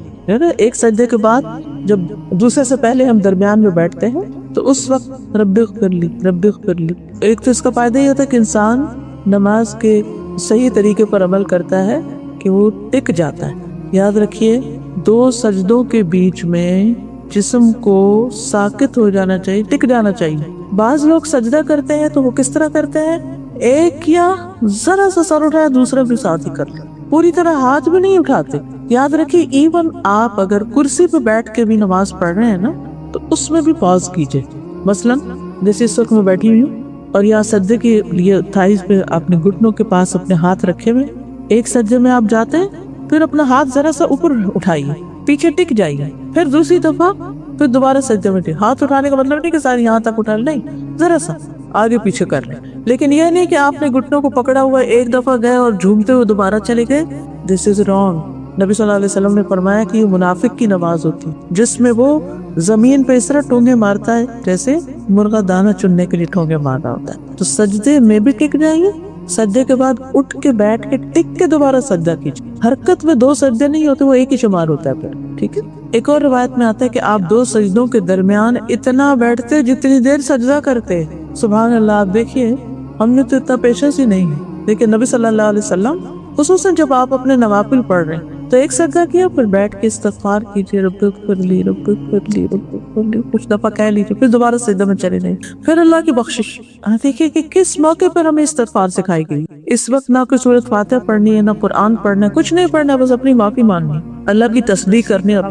ایک سجدے کے بعد جب دوسرے سے پہلے ہم درمیان میں بیٹھتے ہیں تو اس وقت رب اغفر لی، رب اغفر لی. ایک تو اس کا فائدہ یہ ہوتا ہے کہ انسان نماز کے صحیح طریقے پر عمل کرتا ہے کہ وہ ٹک جاتا ہے. یاد رکھیے 2 سجدوں کے بیچ میں جسم کو ساکت ہو جانا چاہیے، ٹک جانا چاہیے. بعض لوگ سجدہ کرتے ہیں تو وہ کس طرح کرتے ہیں، ایک کیا ذرا سا سر اٹھایا دوسرا بھی ساتھ ہی کر لیا, پوری طرح ہاتھ بھی نہیں اٹھاتے. یاد رکھیے ایون آپ اگر کرسی پہ بیٹھ کے بھی نماز پڑھ رہے ہیں نا تو اس میں بھی پاز کیجئے. مثلاً جیسے اس وقت میں بیٹھی ہوئی ہوں اور یہاں سجدے کے لیے تھائیز پہ اپنے گھٹنوں کے پاس اپنے ہاتھ رکھے ہوئے, ایک سجدے میں آپ جاتے ہیں پھر اپنا ہاتھ ذرا سا اوپر اٹھائیے, پیچھے ٹک جائیے, پھر دوسری دفعہ پھر دوبارہ سجدے میں ہاتھ اٹھانے کا مطلب نہیں کہ ساری یہاں تک اٹھا لیں, نہیں, ذرا سا آگے پیچھے کر لیں. لیکن یہ نہیں کہ آپ نے گھٹنوں کو پکڑا ہوا ایک دفعہ گئے اور جھومتے ہوئے دوبارہ چلے گئے. دس از رانگ. نبی صلی اللہ علیہ وسلم نے فرمایا کہ یہ منافق کی نماز ہوتی جس میں وہ زمین پہ اس طرح ٹونگے مارتا ہے جیسے مرغا دانہ چننے کے لیے ٹھونگے مارا ہوتا ہے. تو سجدے میں بھی ٹک جائیے, سجدے کے بعد اٹھ کے بیٹھ کے ٹک کے دوبارہ سجدہ کیجیے. حرکت میں دو سجدے نہیں ہوتے, وہ ایک ہی شمار ہوتا ہے پھر, ٹھیک ہے. ایک اور روایت میں آتا ہے کہ آپ دو سجدوں کے درمیان اتنا بیٹھتے جتنی دیر سجدہ کرتے. سبحان اللہ. آپ دیکھیے ہم نے تو اتنا پیشنس ہی نہیں ہے, لیکن نبی صلی اللہ علیہ وسلم خصوصاً جب آپ اپنے نوافل پڑھ رہے ہیں تو ایک سجدہ کیا پھر بیٹھ کے استغفار کیجیے, رب اغفر لی رب اغفر لی رب اغفر لی, کچھ دفعہ کہہ لیجیے, پھر دوبارہ سجدہ میں چلے جائیں, پھر اللہ کی بخشش. دیکھیے کہ کس موقع پر ہمیں استغفار سکھائی گئی. اس وقت نہ کوئی سورۃ فاتحہ پڑھنی ہے, نہ قرآن پڑھنا ہے, کچھ نہیں پڑھنا, بس اپنی معافی مانگنی, اللہ کی تسبیح کرنی ہے.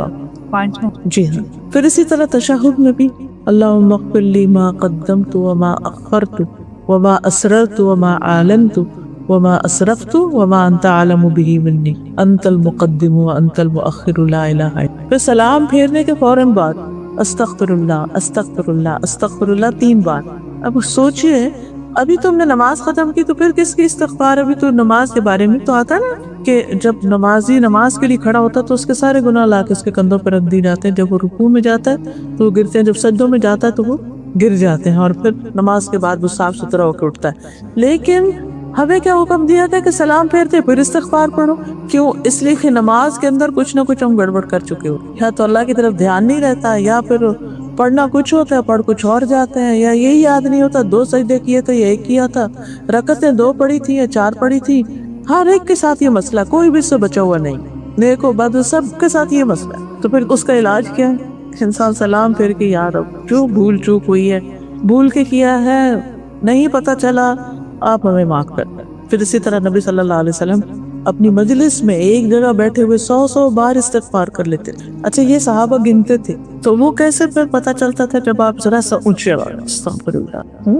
جی ہاں. پھر اسی طرح تشہد میں بھی اللہم اغفر لی ما قدمت وما اخرت وما اسررت وما اعلنت وما اسرفت وما انت اعلم به منی انت المقدم وانت المؤخر لا الہ الا. پھر سلام پھیرنے کے فوراً بعد استغفر اللہ استغفر اللہ استغفر اللہ 3 بار. اب سوچئے ابھی تم نے نماز ختم کی تو پھر کس کی استغفار؟ ابھی تو نماز کے بارے میں تو آتا نا کہ جب نمازی نماز کے لیے کھڑا ہوتا ہے تو اس کے سارے گناہ لا کے اس کے کندھوں پر رکھ دی جاتے ہیں. جب وہ رکوع میں جاتا ہے تو وہ گرتے ہیں, جب سجدوں میں جاتا ہے تو وہ گر جاتے ہیں, اور پھر نماز کے بعد وہ صاف ستھرا ہو کے اٹھتا ہے. لیکن ہمیں کیا حکم دیا تھا کہ سلام پھیرتے پھر استغفار پڑھو. کیوں؟ اس لیے کہ نماز کے اندر کچھ نہ کچھ ہم گڑبڑ کر چکے ہو, یا تو اللہ کی طرف دھیان نہیں رہتا, یا پھر پڑھنا کچھ ہوتا ہے پڑھ کچھ اور جاتے ہیں, یا یہی یاد نہیں ہوتا 2 سجدے کیے تھے یا 1 کیا تھا, رکعتیں 2 پڑھی تھی یا 4 پڑھی تھی. ہر ایک کے ساتھ یہ مسئلہ, کوئی بھی اس سے بچا ہوا نہیں, نیک و بد سب کے ساتھ یہ مسئلہ. تو پھر اس کا علاج کیا ہے؟ انسان سلام پھیر کے یا رب جو بھول چوک ہوئی ہے, بھول کے کیا ہے, نہیں پتہ چلا, آپ ہمیں معاف کر دیں. پھر اسی طرح نبی صلی اللہ علیہ وسلم اپنی مجلس میں ایک جگہ بیٹھے ہوئے 100 بار استغفار کر لیتے تھے. اچھا یہ صحابہ گنتے تھے تو وہ کیسے پھر پتہ چلتا تھا؟ جب آپ ذرا سا اونچے استغفر اللہ,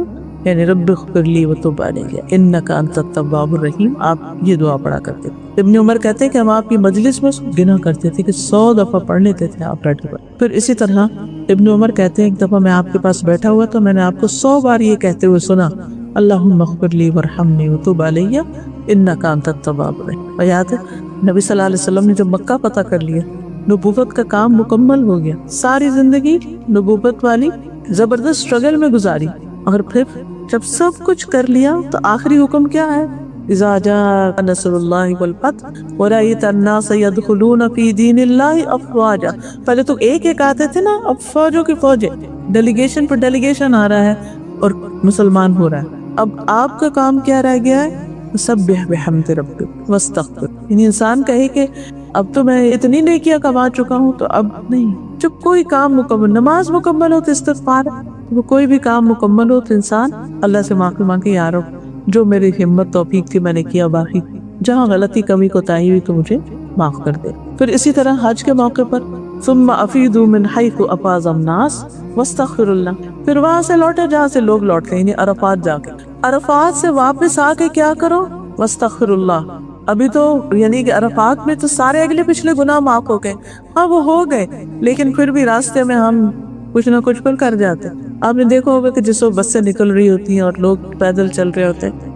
یعنی رب اغفر لی وتوب علیہ انک انت التواب الرحیم, آپ یہ دعا پڑھا کرتے تھے. ابن عمر کہتے ہیں کہ ہم آپ کی مجلس میں گنا کرتے تھے کہ 100 دفعہ پڑھ لیتے تھے آپ بیٹھے ہوئے. پھر اسی طرح ابن عمر کہتے ہیں ایک دفعہ میں آپ کے پاس بیٹھا ہوا تو میں نے آپ کو 100 بار یہ کہتے ہوئے سنا اللہم اغفر لی وارحمنی وتوب علیہ انک انت التواب الرحیم. یاد ہے نبی صلی اللہ علیہ وسلم نے جب مکہ فتح کر لیا, نبوت کا کام مکمل ہو گیا, ساری زندگی نبوت والی زبردست اسٹرگل میں گزاری, اور پھر جب سب کچھ کر لیا تو آخری حکم کیا ہے؟ اذا جاء نصر اللہ والفتح ورأیت الناس يدخلون فی دین اللہ افواجا. پہلے تو ایک آتے تھے نا, اب فوجوں کی فوجیں, ڈیلیگیشن پر ڈیلیگیشن آ رہا ہے اور مسلمان ہو رہا ہے. اب آپ کا کام کیا رہ گیا ہے؟ سبح بحمد ربک واستغفر. یعنی انسان کہے کہ اب تو میں اتنی نیکیاں کما چکا ہوں تو اب نہیں. جب کوئی کام مکمل, نماز مکمل ہو تو استغفار, وہ کوئی بھی کام مکمل ہو تو انسان اللہ سے معافی مانگے, یا رب جو میری ہمت توفیق تھی میں نے کیا, باقی جہاں غلطی کمی کوتاہی ہوئی تو مجھے معاف کر دے. پھر اسی طرح حج کے موقع پر ثم افیدوا من حیث افاض الناس واستغفر اللہ. پھر وہاں سے لوٹے جہاں سے لوگ لوٹتے, یعنی عرفات جا کے, عرفات سے واپس آ کے کیا کرو؟ واستغفر اللہ. ابھی تو یعنی کہ عرفات میں تو سارے اگلے پچھلے گناہ معاف ہو گئے, ہاں وہ ہو گئے, لیکن پھر بھی راستے میں ہم کچھ نہ کچھ پھر کر جاتے. آپ نے دیکھا ہوگا کہ جس وقت بس سے نکل رہی ہوتی ہیں اور لوگ پیدل چل رہے ہوتے ہیں,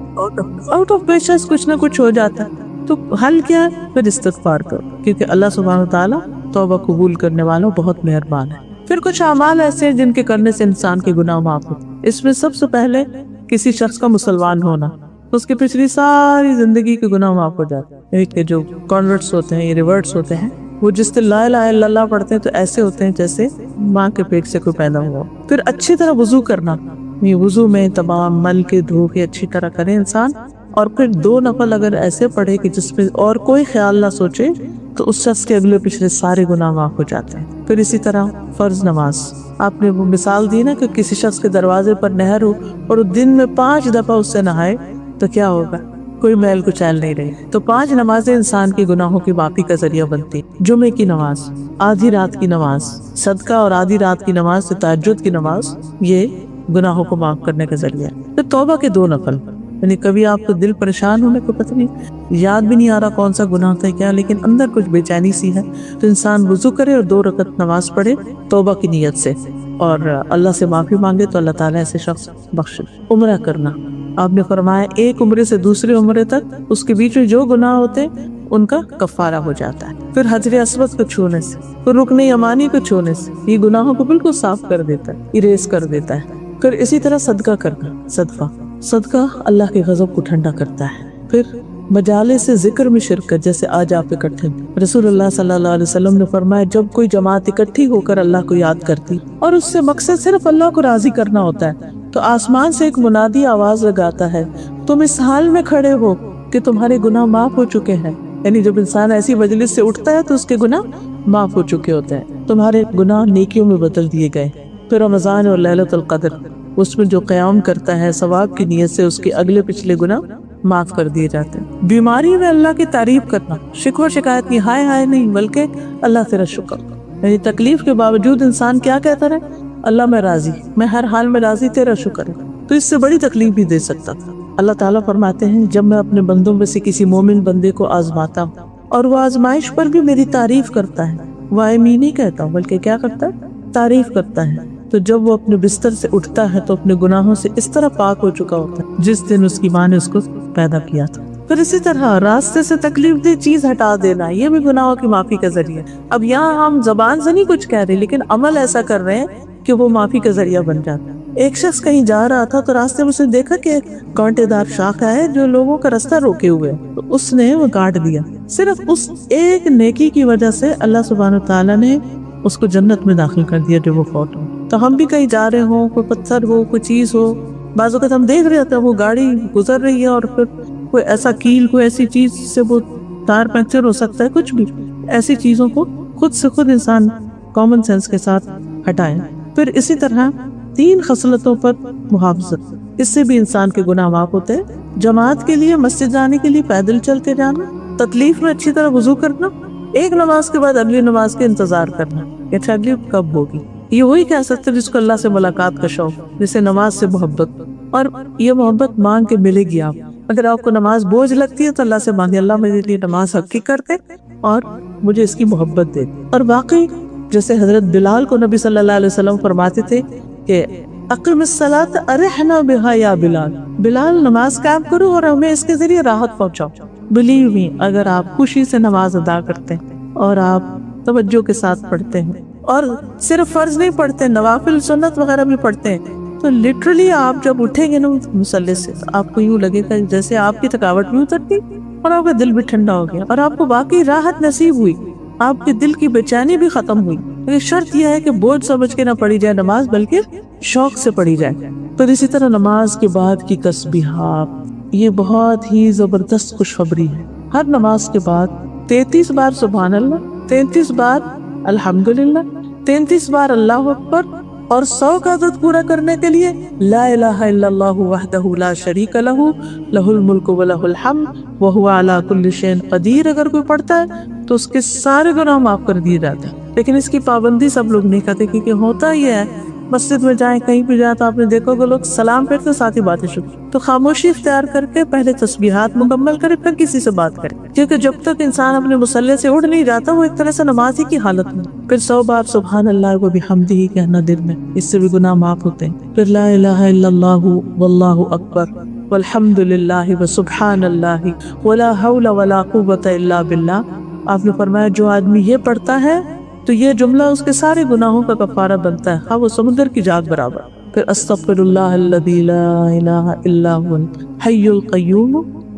آؤٹ آف پیشنس کچھ نہ کچھ ہو جاتا ہے. تو حل کیا ہے؟ پھر استغفار کرو, کیونکہ اللہ سبحانہ وتعالیٰ توبہ قبول کرنے والوں بہت مہربان ہے. پھر کچھ اعمال ایسے ہیں جن کے کرنے سے انسان کے گناہ معاف ہوتے. اس میں سب سے پہلے کسی شخص کا مسلمان ہونا, اس کی پچھلی ساری زندگی کے گناہ معاف ہو جاتے ہیں. ایک جو کانورٹس ہوتے ہیں, یہ ریورٹس ہوتے ہیں, وہ جس سے لا الہ الا اللہ پڑھتے ہیں تو ایسے ہوتے ہیں جیسے ماں کے پیٹ سے کوئی پیدا ہوا. پھر اچھی طرح وضو کرنا, یہ وضو میں تمام مل کے دھو کے اچھی طرح کرے انسان, اور پھر 2 نفل اگر ایسے پڑھے کہ جس پہ اور کوئی خیال نہ سوچے تو اس شخص کے اگلے پچھلے سارے گناہ معاف ہو جاتے ہیں. پھر اسی طرح فرض نماز, آپ نے وہ مثال دی نا کہ کسی شخص کے دروازے پر نہر ہو اور وہ دن میں 5 دفعہ اس سے نہائے تو کیا ہوگا؟ کوئی میل کچیل نہیں رہے. تو 5 نمازیں انسان کے گناہوں کی معافی کا ذریعہ بنتی. جمعے کی نماز، آدھی رات کی نماز، صدقہ اور آدھی رات کی نماز سے تہجد کی نماز، یہ گناہوں کو معاف کرنے کا ذریعہ ہے. پھر توبہ کے 2 نفل، یعنی کبھی آپ کو دل پریشان ہونے کو پتہ نہیں، یاد بھی نہیں آ رہا کون سا گناہ تھا کیا، لیکن اندر کچھ بے چینی سی ہے، تو انسان وضو کرے اور 2 رکعت نماز پڑھے توبہ کی نیت سے، اور اللہ سے معافی مانگے تو اللہ تعالیٰ ایسے شخص بخش. عمرہ کرنا، آپ نے فرمایا ایک عمرے سے دوسرے عمرے تک اس کے بیچ میں جو گناہ ہوتے ان کا کفارہ ہو جاتا ہے. پھر حجر اسود کو چھونے سے، پھر رکن یمانی کو چھونے سے یہ گناہوں کو بالکل صاف کر دیتا ہے، اریز کر دیتا ہے. پھر اسی طرح صدقہ کرنا، صدقہ اللہ کے غضب کو ٹھنڈا کرتا ہے. پھر مجالس سے ذکر میں شرکت، جیسے آج آپ اکٹھے، رسول اللہ صلی اللہ علیہ وسلم نے فرمایا جب کوئی جماعت اکٹھی ہو کر اللہ کو یاد کرتی اور اس سے مقصد صرف اللہ کو راضی کرنا ہوتا ہے تو آسمان سے ایک منادی آواز لگاتا ہے تم اس حال میں کھڑے ہو کہ تمہارے گناہ معاف ہو چکے ہیں. یعنی جب انسان ایسی مجلس سے اٹھتا ہے تو اس کے گناہ معاف ہو چکے ہوتے ہیں، تمہارے گناہ نیکیوں میں بدل دیے گئے. پھر رمضان اور لیلۃ القدر، اس میں جو قیام کرتا ہے ثواب کی نیت سے اس کے اگلے پچھلے گناہ معاف کر دیے جاتے ہیں. بیماری میں اللہ کی تعریف کرنا، شکوہ شکایت نہیں، ہائے ہائے نہیں، بلکہ اللہ تیرا شکر. یعنی تکلیف کے باوجود انسان کیا کہتا رہے؟ اللہ میں راضی، میں ہر حال میں راضی، تیرا شکر ہے. تو اس سے بڑی تکلیف بھی دے سکتا تھا. اللہ تعالیٰ فرماتے ہیں جب میں اپنے بندوں میں سے کسی مومن بندے کو آزماتا ہوں اور وہ آزمائش پر بھی میری تعریف کرتا ہے، وائمی نہیں کہتا ہوں بلکہ کیا کرتا ہے؟ تعریف کرتا ہے، تو جب وہ اپنے بستر سے اٹھتا ہے تو اپنے گناہوں سے اس طرح پاک ہو چکا ہوتا ہے جس دن اس کی ماں نے اس کو پیدا کیا تھا. پھر اسی طرح راستے سے تکلیف دہ چیز ہٹا دینا، یہ بھی گناہوں کی معافی کا ذریعہ. اب یہاں ہم زبان سے نہیں کچھ کہہ رہے لیکن عمل ایسا کر رہے ہیں کہ وہ معافی کا ذریعہ بن جاتا ہے. ایک شخص کہیں جا رہا تھا تو راستے میں اس نے دیکھا کہ کانٹے دار شاخ ہے جو لوگوں کا راستہ روکے ہوئے، تو اس نے وہ کاٹ دیا. صرف اس ایک نیکی کی وجہ سے اللہ سبحانہ تعالیٰ نے اس کو جنت میں داخل کر دیا جو وہ فوت ہو. تو ہم بھی کہیں جا رہے ہوں، کوئی پتھر ہو، کوئی چیز ہو، بعض اوقات ہم دیکھ رہے ہوتے ہیں وہ گاڑی گزر رہی ہے اور پھر کوئی ایسا کیل، کوئی ایسی چیز سے وہ تار پنکچر ہو سکتا ہے، کچھ بھی ایسی چیزوں کو خود سے خود انسان کامن سینس کے ساتھ ہٹائے. پھر اسی طرح 3 خصلتوں پر محافظت، اس سے بھی انسان کے گناہ معاف ہوتے ہیں. جماعت کے لیے مسجد جانے کے لیے پیدل چلتے جانا، تکلیف میں اچھی طرح وضو کرنا، ایک نماز کے بعد اگلی نماز کے انتظار کرنا کہ اگلی کب ہوگی. یہ وہی کہہ سکتے جس کو اللہ سے ملاقات کا شوق، جسے نماز سے محبت، اور یہ محبت مانگ کے ملے گی. آپ اگر آپ کو نماز بوجھ لگتی ہے تو اللہ سے مانگے اللہ میرے لیے نماز حقیقی کر دے اور مجھے اس کی محبت دے. اور واقعی جیسے حضرت بلال کو نبی صلی اللہ علیہ وسلم فرماتے تھے کہ اقم الصلاۃ ارحنا بها یا بلال، بلال نماز قائم کرو اور ہمیں اس کے ذریعے راحت پہنچاؤ. بلیو می، اگر آپ خوشی سے نماز ادا کرتے ہیں اور آپ توجہ کے ساتھ پڑھتے ہیں اور صرف فرض نہیں پڑھتے، نوافل سنت وغیرہ بھی پڑھتے ہیں، تو لٹرلی آپ جب اٹھیں گے نا مصلی سے آپ کو یوں لگے گا جیسے آپ کی تھکاوٹ بھی اتر گئی اور آپ کا دل بھی ٹھنڈا ہو گیا اور آپ کو واقعی راحت نصیب ہوئی، آپ کے دل کی بے چینی بھی ختم ہوئی. لیکن شرط یہ ہے کہ بوجھ سمجھ کے نہ پڑھی جائے نماز، بلکہ شوق سے پڑھی جائے. پھر اسی طرح نماز کے بعد کی تسبیحات، یہ بہت ہی زبردست خوشخبری ہے. ہر نماز کے بعد 33 بار سبحان اللہ، 33 بار الحمدللہ، 33 بار اللہ اکبر، اور 100 کا عدد پورا کرنے کے لیے لا الہ الا اللہ وحدہ لا شریک لہ لہ الملک ولہ الحمد وہو علی کل شیء قدیر اگر کوئی پڑھتا ہے تو اس کے سارے گناہ معاف کر دیے جاتے ہیں. لیکن اس کی پابندی سب لوگ نہیں کرتے، کیونکہ ہوتا یہ ہے مسجد میں جائیں کہیں بھی جائیں تو آپ نے دیکھو کہ لوگ سلام پھیرتے ساتھ ہی باتیں شروع، تو خاموشی اختیار کر کے پہلے تسبیحات مکمل کرے پھر کسی سے بات کرے، کیونکہ جب تک انسان اپنے مصلی سے اٹھ نہیں جاتا وہ ایک طرح سے نماز ہی کی حالت میں. پھر 100 بار سبحان اللہ و بحمدہ کہنا دل میں، اس سے بھی گناہ معاف ہوتے ہیں. پھر لا الہ الا اللہ واللہ اکبر والحمد للہ وسبحان اللہ ولا حول ولا قوۃ الا باللہ. آپ نے فرمایا جو آدمی یہ پڑھتا ہے تو یہ جملہ اس کے سارے گناہوں کا کفارہ بنتا ہے، ہاں وہ سمندر کی جھاگ برابر. پھر استغفر اللہ الذی لا الہ الا هو الحی القیوم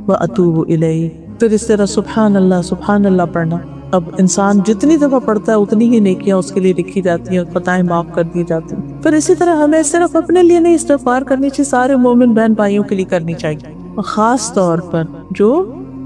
واتوب الیہ. پھر اس طرح سبحان اللہ پڑھنا. اب انسان جتنی دفعہ پڑھتا ہے اتنی ہی نیکیاں اس کے لیے لکھی جاتی ہیں، خطائیں معاف کر دی جاتی ہیں. پھر اسی طرح ہمیں صرف اپنے لیے نہیں استغفار کرنی چاہیے، سارے مومن بہن بھائیوں کے لیے کرنی چاہیے، خاص طور پر جو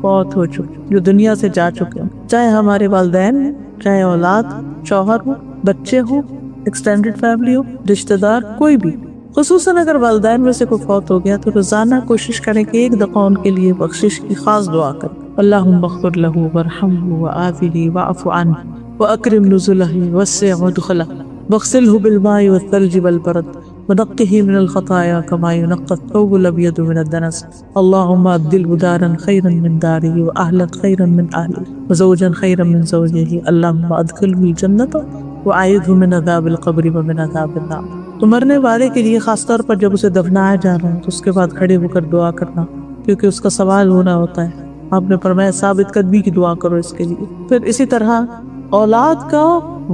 فوت ہو چکے، جو دنیا سے جا چکے ہیں، چاہے ہمارے والدین، چاہے اولاد، شوہر ہو، بچے ہو، ایکسٹینڈڈ فیملی ہو، رشتہ دار، کوئی بھی. خصوصاً اگر والدین میں سے کوئی فوت ہو گیا تو روزانہ کوشش کریں کہ ایک دفعہ ان کے لیے بخشش کی خاص دعا کریں. اللہم اغفر لہ وارحمہ وعافہ واعف عنہ واکرم نزلہ ووسع مدخلہ واغسلہ بالماء والثلج والبرد ونقه من الخطايا كما ينقى الثوب الابيض من الدنس. اللهم ابدله دارا خيرا من داره واهلا خيرا من اهله وزوجا خيرا من زوجه. اللهم ادخله الجنة واعذه من عذاب القبر ومن عذاب النار. تو مرنے والے کے لیے خاص طور پر جب اسے دفنایا جا رہا ہے تو اس کے بعد کھڑے ہو کر دعا کرنا، کیونکہ اس کا سوال ہونا ہوتا ہے. آپ نے فرمایا ثابت قدمی کی دعا کرو اس کے لیے. پھر اسی طرح اولاد کا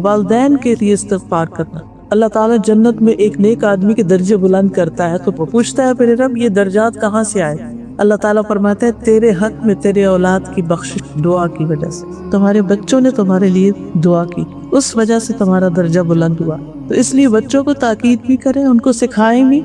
والدین کے لیے استغفار کرنا. اللہ تعالیٰ جنت میں ایک نیک آدمی کے درجے بلند کرتا ہے تو وہ پوچھتا ہے میرے رب یہ درجات کہاں سے آئے؟ اللہ تعالیٰ فرماتا ہے تیرے حق میں تیرے اولاد کی بخشش دعا کی وجہ سے، تمہارے بچوں نے تمہارے لیے دعا کی، اس وجہ سے تمہارا درجہ بلند ہوا. تو اس لیے بچوں کو تاکید بھی کریں، ان کو سکھائیں بھی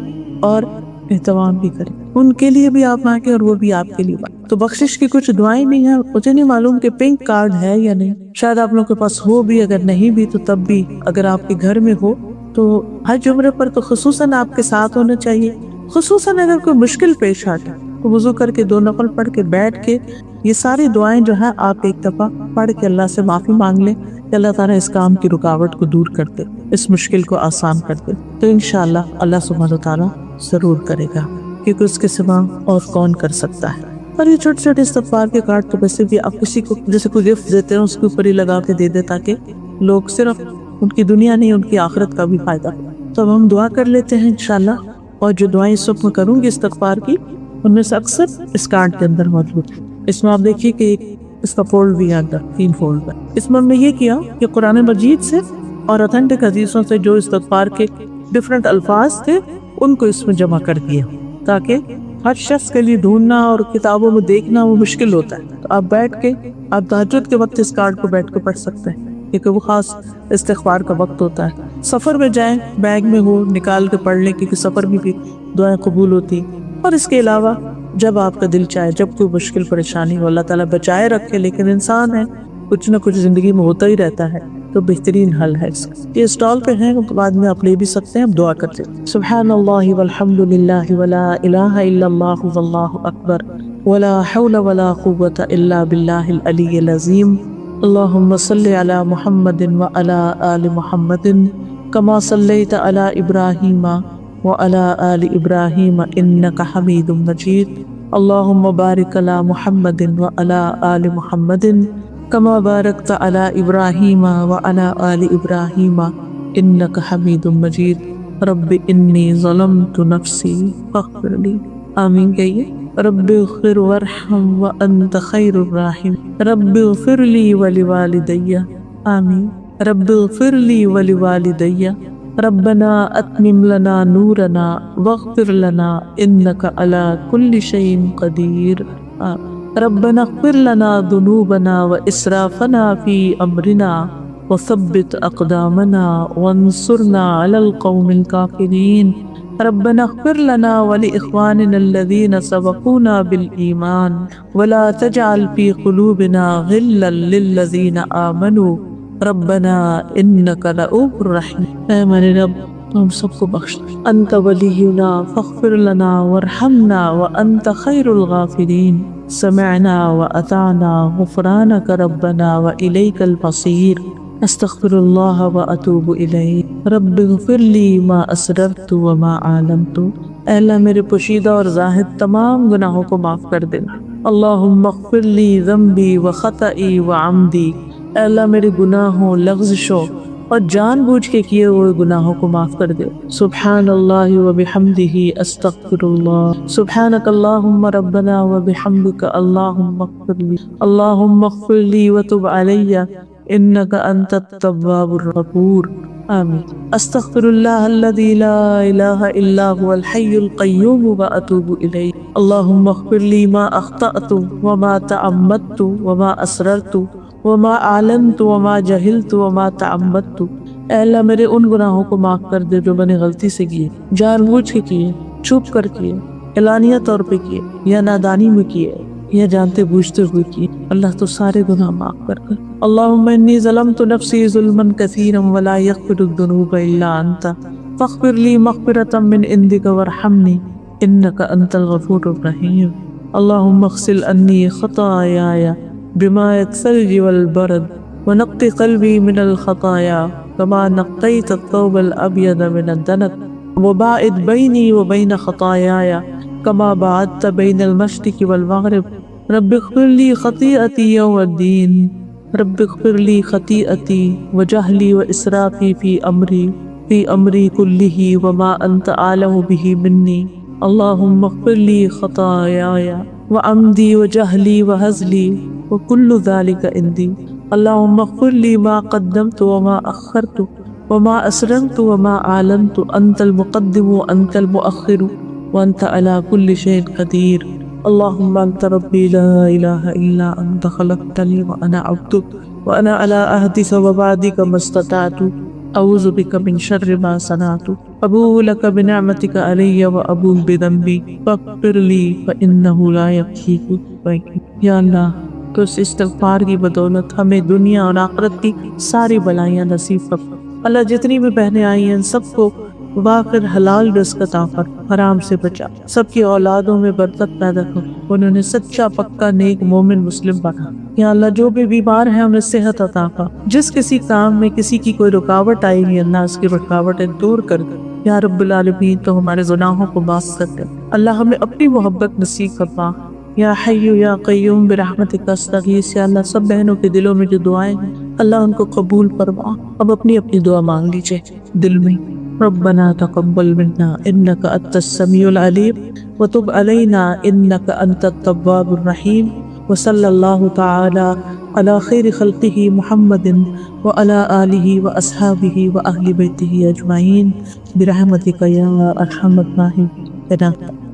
اور اہتمام بھی کریں. ان کے لیے بھی آپ مانگیں اور وہ بھی آپ کے لیے مانگیں. تو بخشش کی کچھ دعائیں بھی ہیں. مجھے نہیں معلوم کہ پنک کارڈ ہے یا نہیں، شاید آپ لوگوں کے پاس ہو بھی، اگر نہیں بھی تو تب بھی اگر آپ کے گھر میں ہو تو حج عمرے پر تو خصوصاً آپ کے ساتھ ہونا چاہیے. خصوصاً اگر کوئی مشکل پیش آئے تو وضو کر کے 2 نفل پڑھ کے بیٹھ کے یہ ساری دعائیں جو ہیں آپ ایک دفعہ پڑھ کے اللہ سے معافی مانگ لیں کہ اللہ تعالیٰ اس کام کی رکاوٹ کو دور کر دے، اس مشکل کو آسان کر دے. تو انشاءاللہ اللہ سبحانہ وتعالیٰ ضرور کرے گا، کیونکہ اس کے سوا اور کون کر سکتا ہے. اور یہ چھوٹے چھوٹے استغفار کے کارڈ تو ویسے بھی آپ کسی کو جیسے کوئی گفٹ دیتے ہیں اس کے اوپر ہی لگا کے دے دے تاکہ لوگ صرف ان کی دنیا نہیں ان کی آخرت کا بھی فائدہ ہو. تو اب ہم دعا کر لیتے ہیں انشاءاللہ. اور جو دعائیں اس وقت میں کروں گی استغفار کی ان میں سے اکثر اس کارڈ کے اندر موجود ہے. اس میں آپ دیکھیے کہ ایک اس کا فولڈ بھی ہے اندر 3 فولڈ ہے. اس میں ہم نے یہ کیا کہ قرآن مجید سے اور اتھینٹک حدیثوں سے جو استغفار کے ڈفرینٹ الفاظ تھے ان کو اس میں جمع کر دیا تاکہ ہر شخص کے لیے ڈھونڈنا اور کتابوں میں دیکھنا وہ مشکل ہوتا ہے. تو آپ بیٹھ کے آپ تہجد کے وقت اس کارڈ کو بیٹھ کے پڑھ سکتے ہیں کیونکہ وہ خاص استغفار کا وقت ہوتا ہے. سفر میں جائیں بیگ میں ہو نکال کے پڑھ لیں کیونکہ سفر میں بھی دعائیں قبول ہوتی. اور اس کے علاوہ جب آپ کا دل چاہے، جب کوئی مشکل پریشانی ہو، اللہ تعالیٰ بچائے رکھے، لیکن انسان ہے کچھ نہ کچھ زندگی میں ہوتا ہی رہتا ہے، تو بہترین حل ہے اس کا. یہ اسٹال پہ ہیں، بعد میں آپ لے بھی سکتے ہیں. اب دعا کرتے ہیں. سبحان اللہ والحمد للہ ولا الہ الا اللہ واللہ اکبر ولا حول ولا قوة الا باللہ العلی العظیم. اللہم صلی علی محمد وعلی آل محمد کما صلیت علی ابراہیم وعلی آل ابراہیم انک حمید مجید. اللہم بارک علی محمد وعلی آل محمد کما بارکت علی ابراہیم وعلی آل ابراہیم انک حمید مجید. رب انی ظلمت نفسی فاغفر لی. آمین کہیے. رب اغفر وارحم وانت خیر الراحمین. رب اغفر لی ولوالدی. آمین. رب اغفر لی ولوالدی. ربنا اتمم لنا نورنا واغفر لنا انک علی کل شیء قدیر. ربنا اغفر لنا ذنوبنا واسرافنا فی امرنا وثبت اقدامنا وانصرنا علی القوم الکافرین. ربنا اغفر لنا ولاخواننا الذین سبقونا بالایمان ولا تجعل فی قلوبنا غلا للذین آمنوا ربنا انک رؤوف رحیم. اے ہمارے رب تو ہم سب کو بخش. انت ولینا فاغفر لنا وارحمنا وانت خیر الغافرین. سمعنا واطعنا غفرانک ربنا والیک المصیر. استغفر اللہ واتوب الیہ. رب اغفر لی ما اسررت وما اعلنت. اے اللہ میرے پوشیدہ اور ظاہر تمام گناہوں کو معاف کر دینا. اللہم اغفر لی ذنبی وخطئی وعمدی. اے اللہ میرے گناہوں، لغزشوں اور جان بوجھ کے کیے ہوئے گناہوں کو معاف کر دے. سبحان اللہ وبحمدہ استغفر اللہ. سبحانک اللہم ربنا وبحمدک اللہم اغفر لی. اللہم اغفر لی وتب علی انک انت التواب الغفور. آمین. استغفر اللہ الذی لا الہ الا هو الحی القیوم واتوب الیہ. اللہم اغفر لی ما اخطأت وما تعمدت وما اسررت وما اعلنت وما جہلت وما تعمدت. اے اللہ میرے ان گناہوں کو معاف کر دے جو میں نے غلطی سے کیے، جان بوجھ کے کیے، چھپ کر کیے، اعلانیہ طور پہ کیے یا نادانی میں کیے یا جانتے بوجھتے ہوئے کیے. اللہ تو سارے گناہ معاف کر کر. اللہم انی ظلمت نفسی ظلما کثیرا ولا یغفر الذنوب الا انت فاغفر لي مغفرة من عندك وارحمني إنك أنت الغفور الرحيم. اللهم اغسل عني خطاياي بماء الثلج والبرد ونقي قلبي من الخطايا كما نقيت الثوب الأبيض من الدنس وباعد بيني وبين خطاياي كما بعدت بين المشرق والمغرب. رب اغفر لي خطيئتي يوم الدين. رب اغفر لي خطيئتي وجهلي وإسرافي في أمري كله وما أنت أعلم به مني. اللهم اغفر لي خطاياي وعمدي وجهلي وهزلي وكل ذلك عندي. اللهم اغفر لي ما قدمت وما أخرت وما أسررت وما أعلنت. أنت المقدم وأنت المؤخر وأنت على كل شيء قدير. اللهم أنت ربي لا إله إلا أنت خلقتني وأنا عبدك وأنا على عهدك ووعدك ما استطعت. أعوذ بك من شر ما صنعت. أبوء لك بنعمتك علي وأبوء بذنبي فاغفر لي فإنه لا يغفر الذنوب. یا اللہ تو اس استغفار کی بدولت ہمیں دنیا اور آخرت کی ساری بلائیاں نصیب کر. اللہ جتنی بھی بہنیں آئی ہیں سب کو واقع حلال رزق عطا کر، حرام سے بچا، سب کی اولادوں میں برکت پیدا کر، انہوں نے سچا پکا نیک مومن مسلم بنا. یا اللہ جو بھی بیمار ہیں انہیں صحت عطا کر. جس کسی کام میں کسی کی کوئی رکاوٹ آئی ہے اللہ اس کی رکاوٹیں دور کر دے. یا رب العالمین تو ہمارے گناہوں کو معاف کر دے. اللہ ہمیں اپنی محبت نصیب فرما. یا حی یا قیوم برحمتک استغیث. یا اللہ سب بہنوں کے دلوں میں جو دعائیں ہیں اللہ ان کو قبول فرما. اب اپنی اپنی دعا مانگ لیجئے دل میں. ربنا تقبل منا انك انت السميع العليم وتب علينا انك انت التواب الرحيم. وصلى الله تعالى على خير خلقه محمد وعلى آله وأصحابه وأهل بيته أجمعين برحمتك يا أرحم الراحمين.